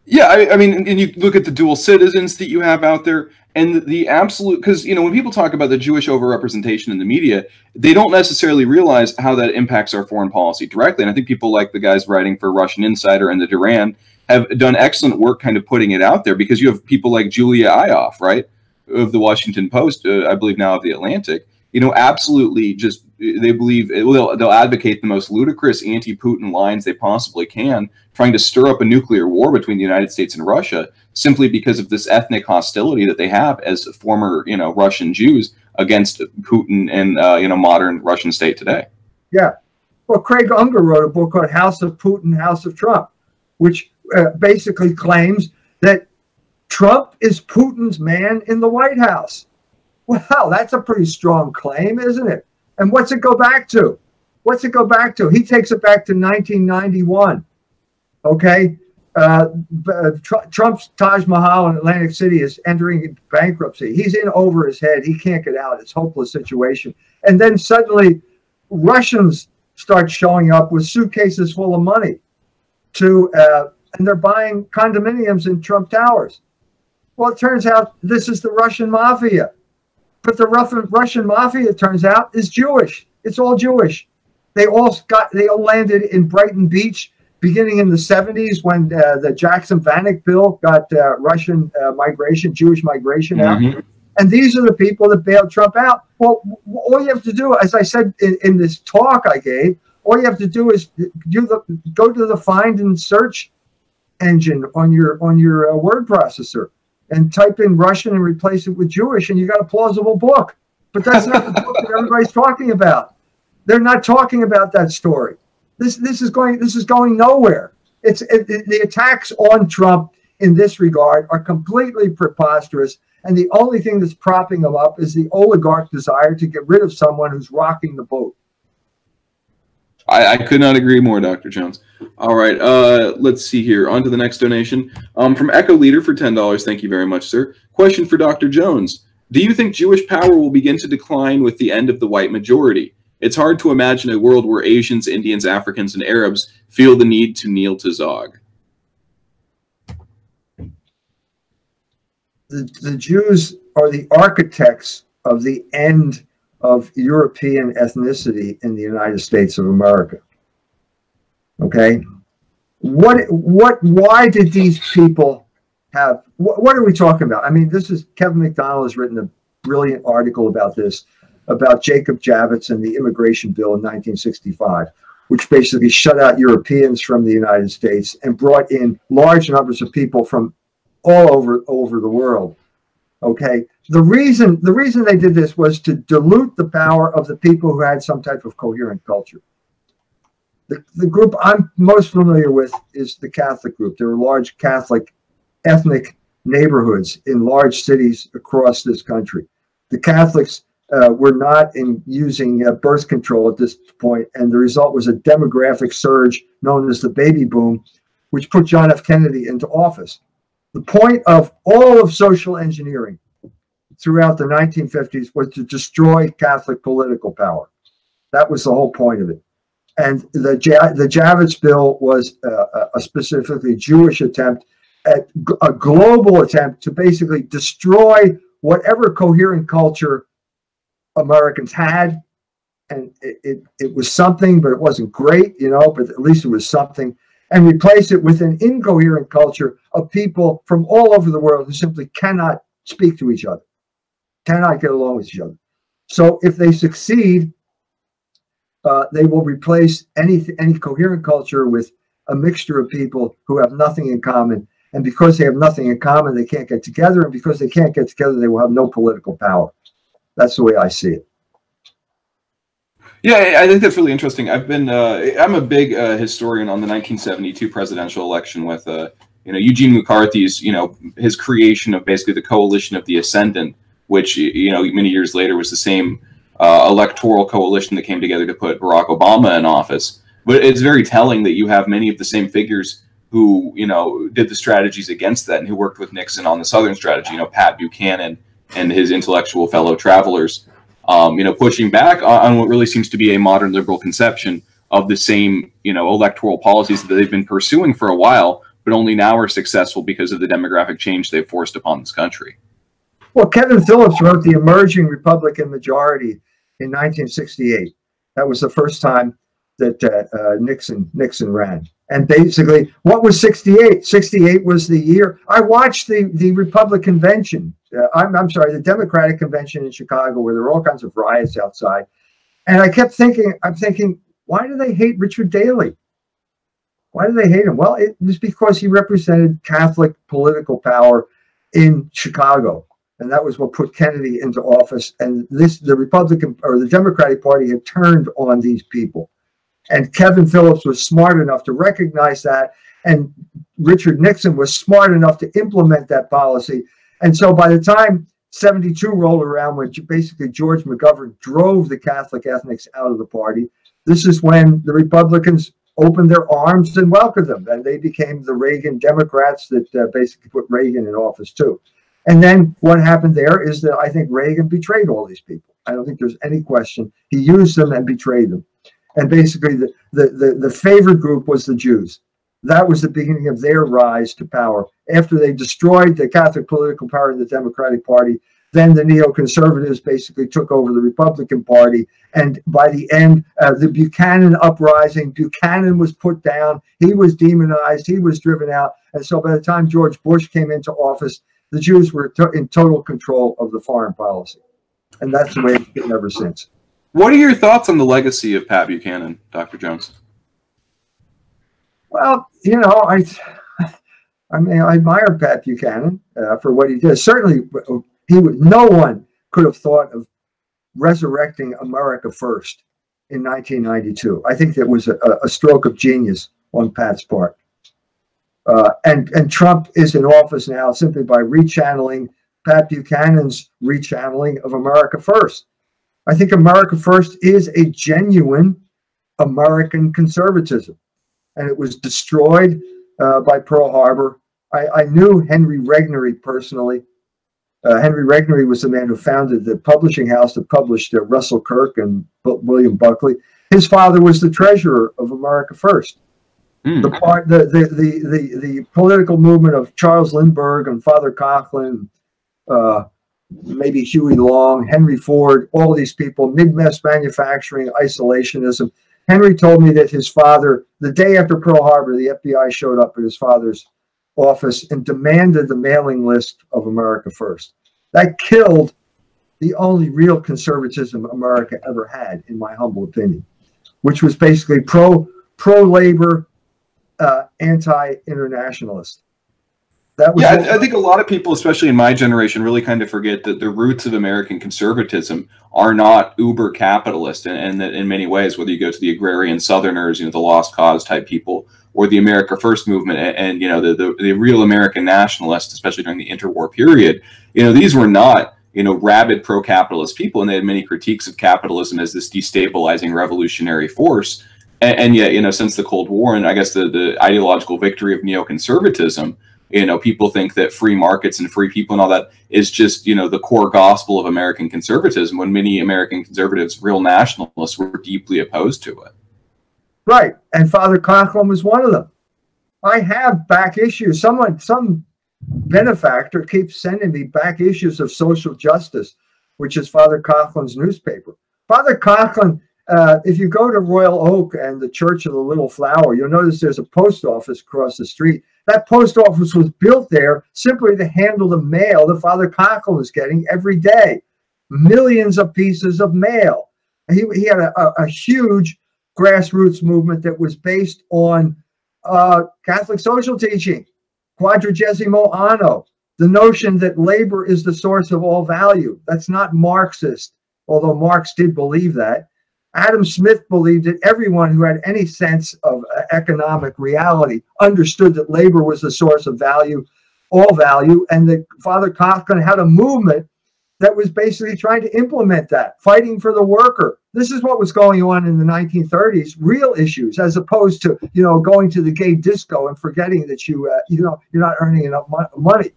Yeah, I mean, and you look at the dual citizens that you have out there, and the absolute, because, when people talk about the Jewish overrepresentation in the media, they don't necessarily realize how that impacts our foreign policy directly. And I think people like the guys writing for Russian Insider and the Duran have done excellent work kind of putting it out there, because you have people like Julia Ioffe, right, of the Washington Post, I believe now of the Atlantic, absolutely just, they believe, they'll advocate the most ludicrous anti-Putin lines they possibly can, trying to stir up a nuclear war between the United States and Russia, simply because of this ethnic hostility that they have as former, Russian Jews against Putin and modern Russian state today. Yeah. Well, Craig Unger wrote a book called House of Putin, House of Trump, which basically claims that Trump is Putin's man in the White House. Wow, that's a pretty strong claim, isn't it? And what's it go back to? What's it go back to? He takes it back to 1991. Okay? Trump's Taj Mahal in Atlantic City is entering bankruptcy. He's in over his head. He can't get out. It's a hopeless situation. And then suddenly Russians start showing up with suitcases full of money and they're buying condominiums in Trump Towers. Well, it turns out this is the Russian mafia. But the Russian mafia, it turns out, is Jewish. It's all Jewish. They all landed in Brighton Beach beginning in the 70s when the Jackson-Vanik bill got Russian migration, Jewish migration out. And these are the people that bailed Trump out. Well, all you have to do, as I said in this talk I gave, all you have to do is go to the find and search engine on your word processor and type in Russian and replace it with Jewish, and you got a plausible book. But that's not the book that everybody's talking about. They're not talking about that story. This is going nowhere. The attacks on Trump in this regard are completely preposterous, and the only thing that's propping them up is the oligarch desire to get rid of someone who's rocking the boat. I could not agree more, Dr. Jones. All right, let's see here. On to the next donation. From Echo Leader for $10. Thank you very much, sir. Question for Dr. Jones. Do you think Jewish power will begin to decline with the end of the white majority? It's hard to imagine a world where Asians, Indians, Africans, and Arabs feel the need to kneel to Zog. The Jews are the architects of the end of European ethnicity in the United States of America. Okay? Why did these people have, what are we talking about? I mean, Kevin McDonald has written a brilliant article about this, about Jacob Javits and the immigration bill in 1965, which basically shut out Europeans from the United States and brought in large numbers of people from all over the world. Okay, the reason they did this was to dilute the power of the people who had some type of coherent culture. The group I'm most familiar with is the Catholic group. There are large Catholic ethnic neighborhoods in large cities across this country. The Catholics were not using birth control at this point, and the result was a demographic surge known as the baby boom, which put John F. Kennedy into office. The point of all of social engineering throughout the 1950s was to destroy Catholic political power. That was the whole point of it. And the Javits bill was a specifically Jewish attempt, at a global attempt to basically destroy whatever coherent culture Americans had. And it was something, but it wasn't great, but at least it was something. And replace it with an incoherent culture of people from all over the world who simply cannot speak to each other, cannot get along with each other. So if they succeed, they will replace any coherent culture with a mixture of people who have nothing in common. And because they have nothing in common, they can't get together. And because they can't get together, they will have no political power. That's the way I see it. Yeah, I think that's really interesting. I'm a big historian on the 1972 presidential election with, Eugene McCarthy's, his creation of basically the coalition of the ascendant, which, many years later was the same electoral coalition that came together to put Barack Obama in office. But it's very telling that you have many of the same figures who, did the strategies against that and who worked with Nixon on the Southern strategy, Pat Buchanan and his intellectual fellow travelers. Pushing back on what really seems to be a modern liberal conception of the same, electoral policies that they've been pursuing for a while, but only now are successful because of the demographic change they've forced upon this country. Well, Kevin Phillips wrote The Emerging Republican Majority in 1968. That was the first time that Nixon ran. And basically, what was 68? 68 was the year. I watched the Republican convention. I'm sorry, the Democratic convention in Chicago, where there were all kinds of riots outside. And I kept thinking, why do they hate Richard Daley? Why do they hate him? Well, it was because he represented Catholic political power in Chicago. And that was what put Kennedy into office. And the Republican or the Democratic Party had turned on these people. And Kevin Phillips was smart enough to recognize that. And Richard Nixon was smart enough to implement that policy. And so by the time 72 rolled around, when basically George McGovern drove the Catholic ethnics out of the party, this is when the Republicans opened their arms and welcomed them. And they became the Reagan Democrats that basically put Reagan in office too. And then what happened there is that I think Reagan betrayed all these people. I don't think there's any question. He used them and betrayed them. And basically the favored group was the Jews. That was the beginning of their rise to power. After they destroyed the Catholic political power in the Democratic Party, then the neoconservatives basically took over the Republican Party. And by the end, the Buchanan uprising, Buchanan was put down. He was demonized. He was driven out. And so by the time George Bush came into office, the Jews were in total control of the foreign policy. And that's the way it's been ever since. What are your thoughts on the legacy of Pat Buchanan, Dr. Jones? Well, you know, I admire Pat Buchanan for what he did. Certainly, no one could have thought of resurrecting America First in 1992. I think that was a stroke of genius on Pat's part. And Trump is in office now simply by rechanneling Pat Buchanan's rechanneling of America First. I think America First is a genuine American conservatism, and it was destroyed by Pearl Harbor. I knew Henry Regnery personally. Henry Regnery was the man who founded the publishing house that published Russell Kirk and William Buckley. His father was the treasurer of America First. The political movement of Charles Lindbergh and Father Coughlin, maybe Huey Long, Henry Ford, all these people, mid-mass manufacturing, isolationism. Henry told me that his father, the day after Pearl Harbor, the FBI showed up at his father's office and demanded the mailing list of America First. That killed the only real conservatism America ever had, in my humble opinion, which was basically pro-labor, anti-internationalist. That was I think a lot of people, especially in my generation, really kind of forget that the roots of American conservatism are not uber capitalist, and that in many ways, whether you go to the agrarian Southerners, you know, the Lost Cause type people, or the America First movement, and you know, the real American nationalists, especially during the interwar period, you know, these were not, you know, rabid pro-capitalist people, and they had many critiques of capitalism as this destabilizing revolutionary force. And yet, you know, since the Cold War and I guess the ideological victory of neoconservatism, you know, people think that free markets and free people and all that is just, you know, the core gospel of American conservatism, when many American conservatives, real nationalists, were deeply opposed to it. Right. And Father Coughlin was one of them. I have back issues. Some benefactor keeps sending me back issues of Social Justice, which is Father Coughlin's newspaper. Father Coughlin, if you go to Royal Oak and the Church of the Little Flower, you'll notice there's a post office across the street. That post office was built there simply to handle the mail that Father Coughlin was getting every day. Millions of pieces of mail. He had a huge grassroots movement that was based on Catholic social teaching, quadragesimo anno, the notion that labor is the source of all value. That's not Marxist, although Marx did believe that. Adam Smith believed that everyone who had any sense of economic reality understood that labor was the source of value, all value, and that Father Coughlin had a movement that was basically trying to implement that, fighting for the worker. This is what was going on in the 1930s, real issues, as opposed to, you know, going to the gay disco and forgetting that you're not earning enough money.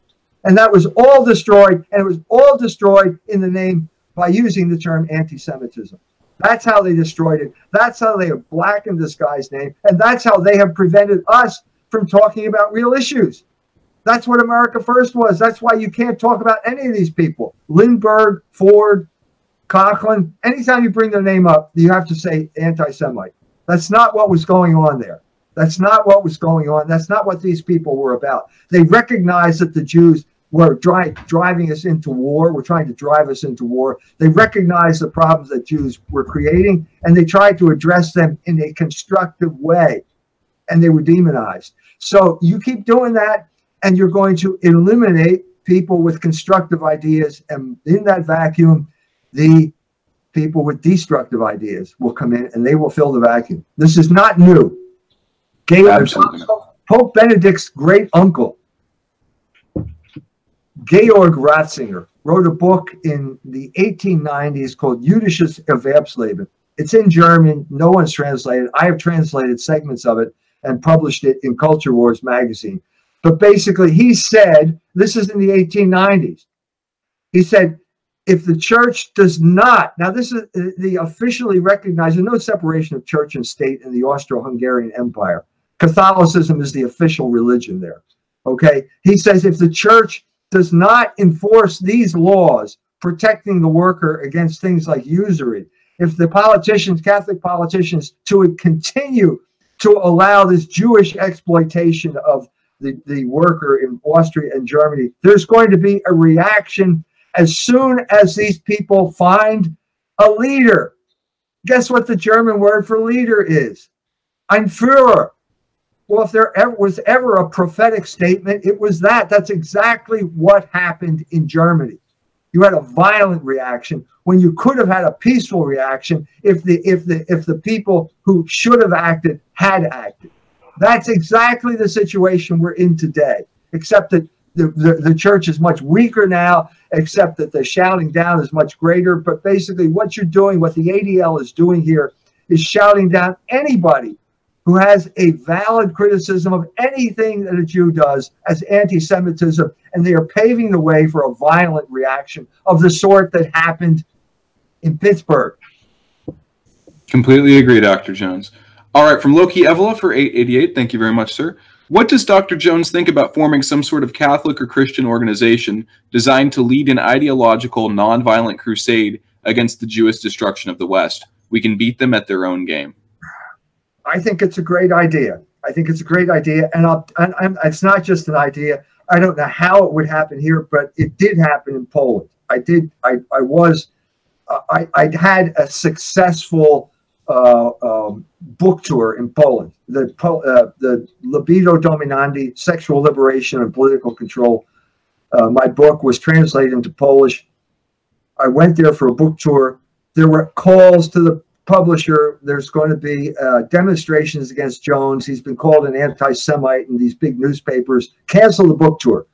And that was all destroyed, and it was all destroyed in the name by using the term anti-Semitism. That's how they destroyed it. That's how they have blackened this guy's name. And that's how they have prevented us from talking about real issues. That's what America First was. That's why you can't talk about any of these people. Lindbergh, Ford, Coughlin. Anytime you bring their name up, you have to say anti-Semite. That's not what was going on there. That's not what was going on. That's not what these people were about. They recognized that the Jews were driving us into war, were trying to drive us into war. They recognized the problems that Jews were creating, and they tried to address them in a constructive way, and they were demonized. So you keep doing that, and you're going to eliminate people with constructive ideas, and in that vacuum, the people with destructive ideas will come in and they will fill the vacuum. This is not new. Pope Benedict's great uncle, Georg Ratzinger, wrote a book in the 1890s called Jüdisches Erwerbsleben. It's in German. No one's translated. I have translated segments of it and published it in Culture Wars magazine. But basically, he said, this is in the 1890s, he said, if the church does not, now this is the officially recognized, there's no separation of church and state in the Austro-Hungarian Empire. Catholicism is the official religion there, okay? He says if the church does not enforce these laws protecting the worker against things like usury, if the politicians, Catholic politicians, to continue to allow this Jewish exploitation of the worker in Austria and Germany, there's going to be a reaction as soon as these people find a leader. Guess what the German word for leader is? Ein Führer. Well, if there was ever a prophetic statement, it was that. That's exactly what happened in Germany. You had a violent reaction when you could have had a peaceful reaction if the people who should have acted had acted. That's exactly the situation we're in today, except that the church is much weaker now, except that the shouting down is much greater. But basically what you're doing, what the ADL is doing here, is shouting down anybody who has a valid criticism of anything that a Jew does as anti-Semitism, and they are paving the way for a violent reaction of the sort that happened in Pittsburgh. Completely agree, Dr. Jones. All right, from Loki Evola for 888, thank you very much, sir. What does Dr. Jones think about forming some sort of Catholic or Christian organization designed to lead an ideological, nonviolent crusade against the Jewish destruction of the West? We can beat them at their own game. I think it's a great idea. I think it's a great idea, and it's not just an idea. I don't know how it would happen here, but it did happen in Poland. I had a successful book tour in Poland. The Libido Dominandi, Sexual Liberation and Political Control. My book was translated into Polish. I went there for a book tour. There were calls to the publisher. There's going to be demonstrations against Jones. He's been called an anti-Semite in these big newspapers. Cancel the book tour.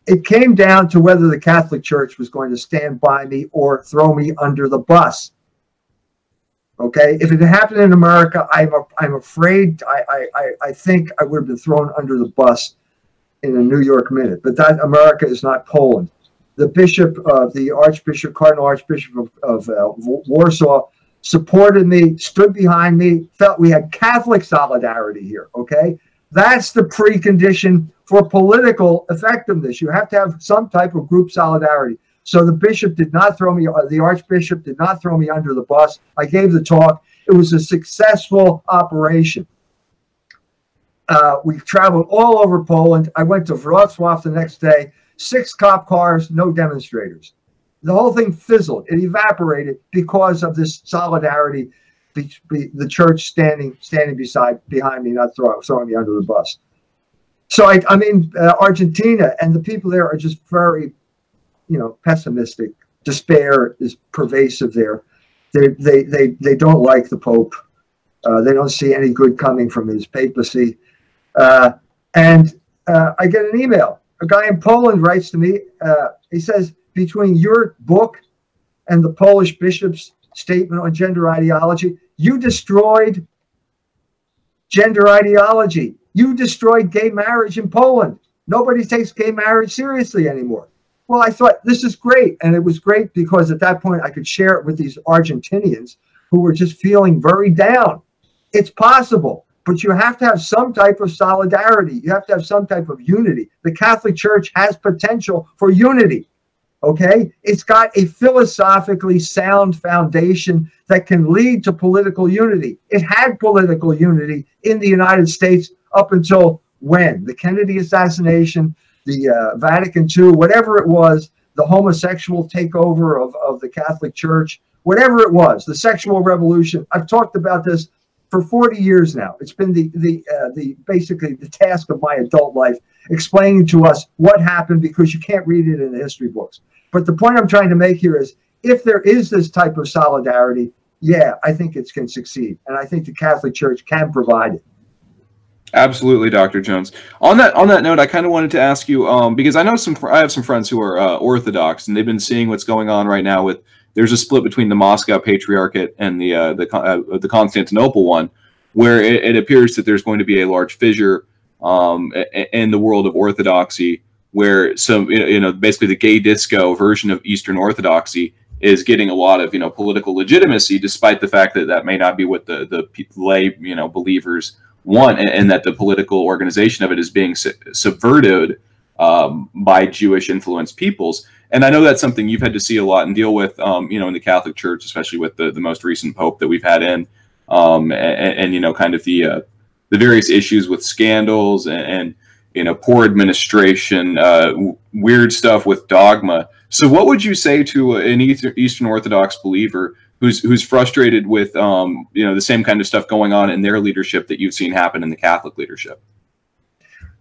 It came down to whether the Catholic Church was going to stand by me or throw me under the bus. Okay, if it had happened in America, I'm afraid, I think I would have been thrown under the bus in a New York minute. But that America is not Poland. The bishop, the Archbishop, Cardinal Archbishop of Warsaw, supported me, stood behind me, felt we had Catholic solidarity here. Okay, that's the precondition for political effectiveness. You have to have some type of group solidarity. So the bishop did not throw me, the archbishop did not throw me under the bus. I gave the talk. It was a successful operation. We traveled all over Poland. I went to Wrocław the next day. 6 cop cars, no demonstrators. The whole thing fizzled. It evaporated because of this solidarity, the church standing behind me, not throwing me under the bus. So I'm in Argentina, and the people there are just very, pessimistic. Despair is pervasive there. They don't like the Pope. They don't see any good coming from his papacy. And I get an email. A guy in Poland writes to me. He says, between your book and the Polish bishop's statement on gender ideology, you destroyed gender ideology. You destroyed gay marriage in Poland. Nobody takes gay marriage seriously anymore. Well, I thought, this is great. And it was great because at that point I could share it with these Argentinians who were just feeling very down. It's possible, but you have to have some type of solidarity. You have to have some type of unity. The Catholic Church has potential for unity. Okay? It's got a philosophically sound foundation that can lead to political unity. It had political unity in the United States up until when? The Kennedy assassination, the Vatican II, whatever it was, the homosexual takeover of the Catholic Church, whatever it was, the sexual revolution. I've talked about this for 40 years now. It's been basically the task of my adult life, explaining to us what happened, because you can't read it in the history books. But the point I'm trying to make here is, if there is this type of solidarity, yeah, I think it can succeed, and I think the Catholic Church can provide it. Absolutely, Dr. Jones. On that note, I kind of wanted to ask you, because I have some friends who are Orthodox, and they've been seeing what's going on right now with, there's a split between the Moscow Patriarchate and the Constantinople one, where it appears that there's going to be a large fissure in the world of Orthodoxy, where basically the gay disco version of Eastern Orthodoxy is getting a lot of political legitimacy, despite the fact that that may not be what the lay believers want, and that the political organization of it is being subverted by Jewish influenced peoples. And I know that's something you've had to see a lot and deal with, in the Catholic Church, especially with the most recent Pope that we've had in, and kind of the various issues with scandals and poor administration, weird stuff with dogma. So what would you say to an Eastern Orthodox believer who's frustrated with the same kind of stuff going on in their leadership that you've seen happen in the Catholic leadership?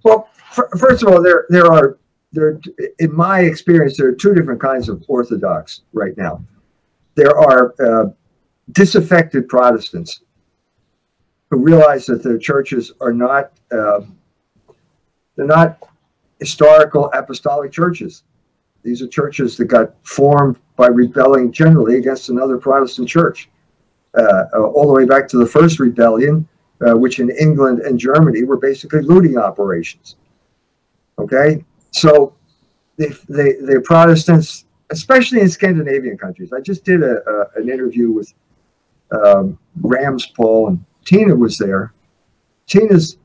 Well, first of all, there are, in my experience, there are two different kinds of Orthodox right now. There are disaffected Protestants who realize that their churches are not they're not historical apostolic churches. These are churches that got formed by rebelling generally against another Protestant church, all the way back to the first rebellion, which in England and Germany were basically looting operations. Okay, so the Protestants, especially in Scandinavian countries. I just did an interview with Rams Paul, and Tina was there. Tina's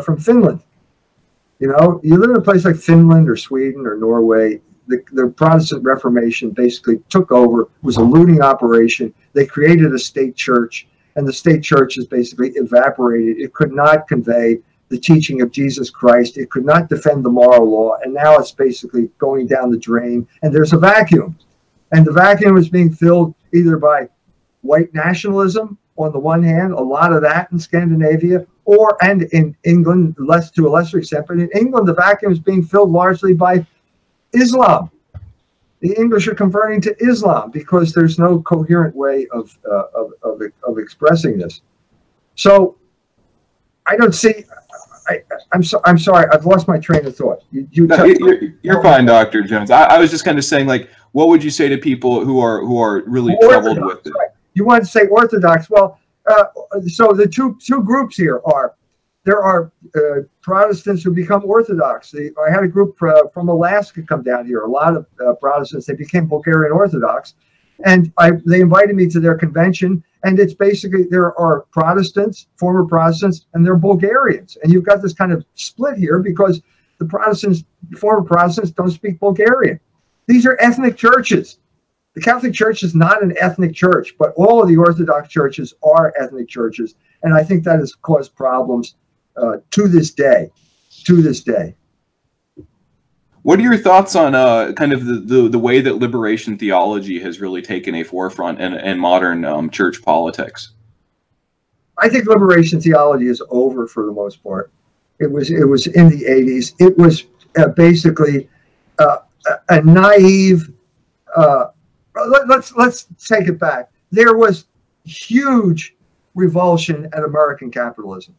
from Finland. You live in a place like Finland or Sweden or Norway. The Protestant Reformation basically took over. It was a looting operation. They created a state church, and the state church has basically evaporated. It could not convey the teaching of Jesus Christ. It could not defend the moral law, and now it's basically going down the drain, and there's a vacuum. And the vacuum is being filled either by white nationalism on the one hand, a lot of that in Scandinavia, and in England, to a lesser extent, but in England, the vacuum is being filled largely by Islam. The English are converting to Islam because there's no coherent way of expressing this. So I don't see. I'm sorry. I've lost my train of thought. You're fine, Dr. Jones. I was just kind of saying, like, what would you say to people who are really troubled with it? Right. You want to say Orthodox? Well, so the two groups here are. There are Protestants who become Orthodox. I had a group from Alaska come down here. A lot of Protestants. They became Bulgarian Orthodox, and they invited me to their convention. And it's basically, there are Protestants, former Protestants, and they're Bulgarians. And you've got this kind of split here because the Protestants, former Protestants, don't speak Bulgarian. These are ethnic churches. The Catholic Church is not an ethnic church, but all of the Orthodox churches are ethnic churches. And I think that has caused problems to this day. What are your thoughts on kind of the way that liberation theology has really taken a forefront in modern church politics? I think liberation theology is over for the most part. It was in the 80s. It was basically a naive. Let's take it back. There was huge revulsion at American capitalism,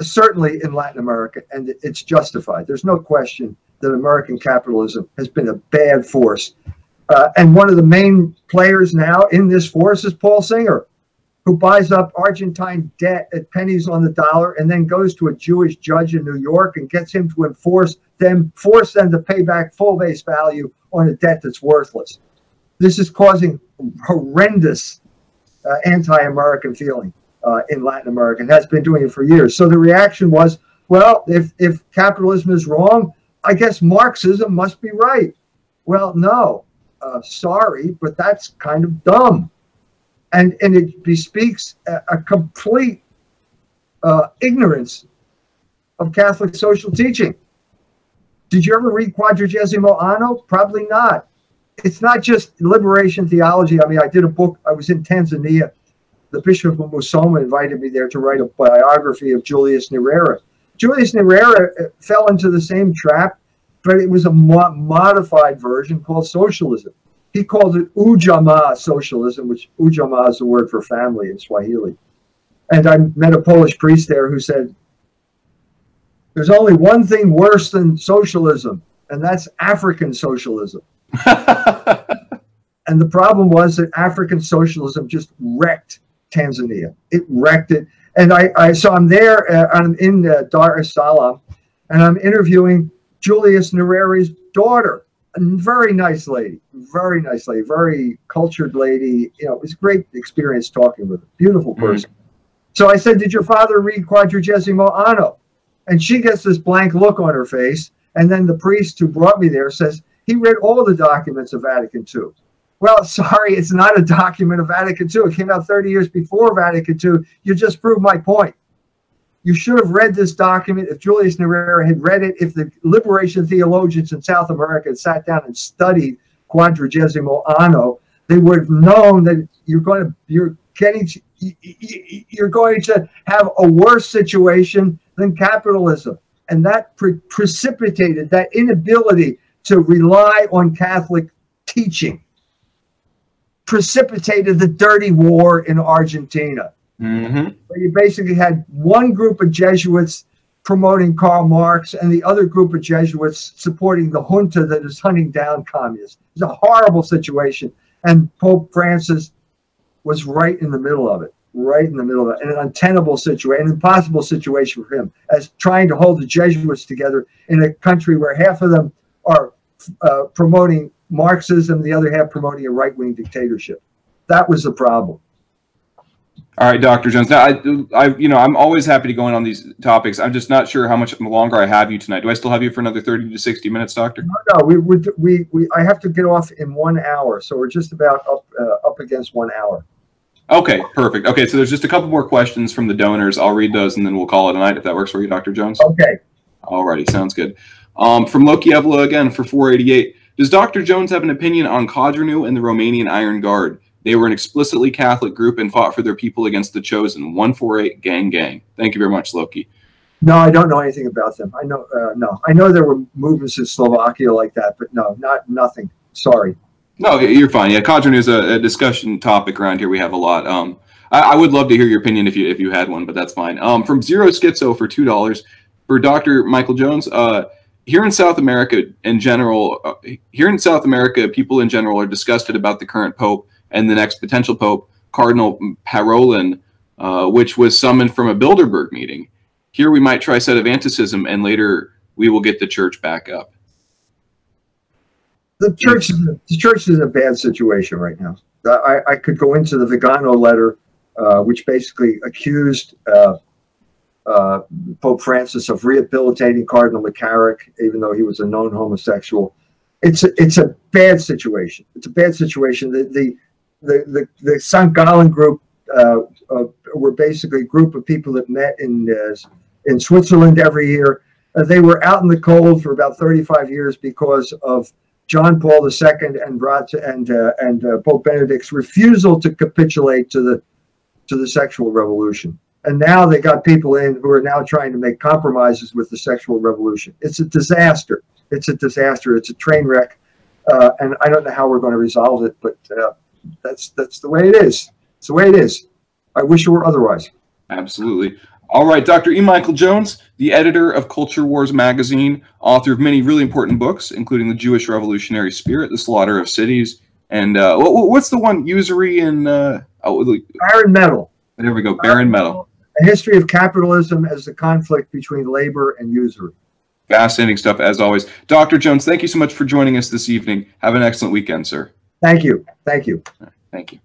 certainly in Latin America, and it's justified. There's no question that American capitalism has been a bad force. And one of the main players now in this force is Paul Singer, who buys up Argentine debt at pennies on the dollar and then goes to a Jewish judge in New York and gets him to force them to pay back full face value on a debt that's worthless. This is causing horrendous anti-American feeling in Latin America, and has been doing it for years. So the reaction was, well, if capitalism is wrong, I guess Marxism must be right. Well, no, sorry, but that's kind of dumb. And it bespeaks a complete ignorance of Catholic social teaching. Did you ever read Quadragesimo Anno? Probably not. It's not just liberation theology. I mean, I did a book. I was in Tanzania the Bishop of Musoma invited me there to write a biography of Julius Nyerere. Julius Nyerere fell into the same trap, but it was a modified version called socialism. He called it ujamaa socialism, which ujamaa is the word for family in Swahili. And I met a Polish priest there who said, there's only one thing worse than socialism, and that's African socialism. And the problem was that African socialism just wrecked Tanzania. It wrecked it. And so I'm there, I'm in Dar es Salaam, and I'm interviewing Julius Nyerere's daughter, a very nice lady, very cultured lady. You know, it was a great experience talking with her. Beautiful person. So I said, did your father read Quadragesimo Anno? And she gets this blank look on her face. And then the priest who brought me there says, he read all the documents of Vatican II. Well, sorry, it's not a document of Vatican II. It came out 30 years before Vatican II. You just proved my point. You should have read this document if Julius Nyerere had read it, if the liberation theologians in South America had sat down and studied Quadragesimo Anno, they would have known that you're going to have a worse situation than capitalism. And that precipitated that inability to rely on Catholic teaching, precipitated the dirty war in Argentina. Where you basically had one group of Jesuits promoting Karl Marx and the other group of Jesuits supporting the junta that is hunting down communists. It's a horrible situation. And Pope Francis was right in the middle of it, in an untenable situation, an impossible situation for him, as trying to hold the Jesuits together in a country where half of them are promoting Marxism, the other half promoting a right-wing dictatorship. That was the problem. All right, Dr. Jones. Now, I'm always happy to go in on these topics. I'm just not sure how much longer I have you tonight. Do I still have you for another 30 to 60 minutes, Doctor? No. I have to get off in 1 hour, so we're just about up against 1 hour. Okay, perfect. Okay, so there's just a couple more questions from the donors. I'll read those, and then we'll call it a night if that works for you, Dr. Jones. Okay. All righty, sounds good. From Loki Evla again for 488. Does Dr. Jones have an opinion on Codreanu and the Romanian Iron Guard? They were an explicitly Catholic group and fought for their people against the Chosen. 148 gang gang. Thank you very much, Loki. No, I don't know anything about them. I know no. I know there were movements in Slovakia like that, but no, nothing. Sorry. No, you're fine. Yeah, Codreanu is a discussion topic around here. We have a lot. I would love to hear your opinion if you had one, but that's fine. From Zero Schizo for $2 for Dr. Michael Jones. Here in South America in general, people in general are disgusted about the current Pope and the next potential Pope, Cardinal Parolin, which was summoned from a Bilderberg meeting. Here we might try sedevanticism, and later we will get the church back up. The church is in a bad situation right now. I could go into the Vigano letter, which basically accused Pope Francis of rehabilitating Cardinal McCarrick, even though he was a known homosexual. It's a bad situation. It's a bad situation. The St. Gallen group were basically a group of people that met in Switzerland every year. They were out in the cold for about 35 years because of John Paul II and Pope Benedict's refusal to capitulate to the sexual revolution. And now they got people in who are now trying to make compromises with the sexual revolution. It's a disaster. It's a disaster. It's a train wreck. And I don't know how we're going to resolve it, but that's the way it is. It's the way it is. I wish it were otherwise. Absolutely. All right, Dr. E. Michael Jones, the editor of Culture Wars magazine, author of many really important books, including The Jewish Revolutionary Spirit, The Slaughter of Cities, and what's the one? Usury and... Barren Metal. There we go, Barren Metal. A history of capitalism as the conflict between labor and usury. Fascinating stuff, as always. Dr. Jones, thank you so much for joining us this evening. Have an excellent weekend, sir. Thank you. Thank you. Thank you.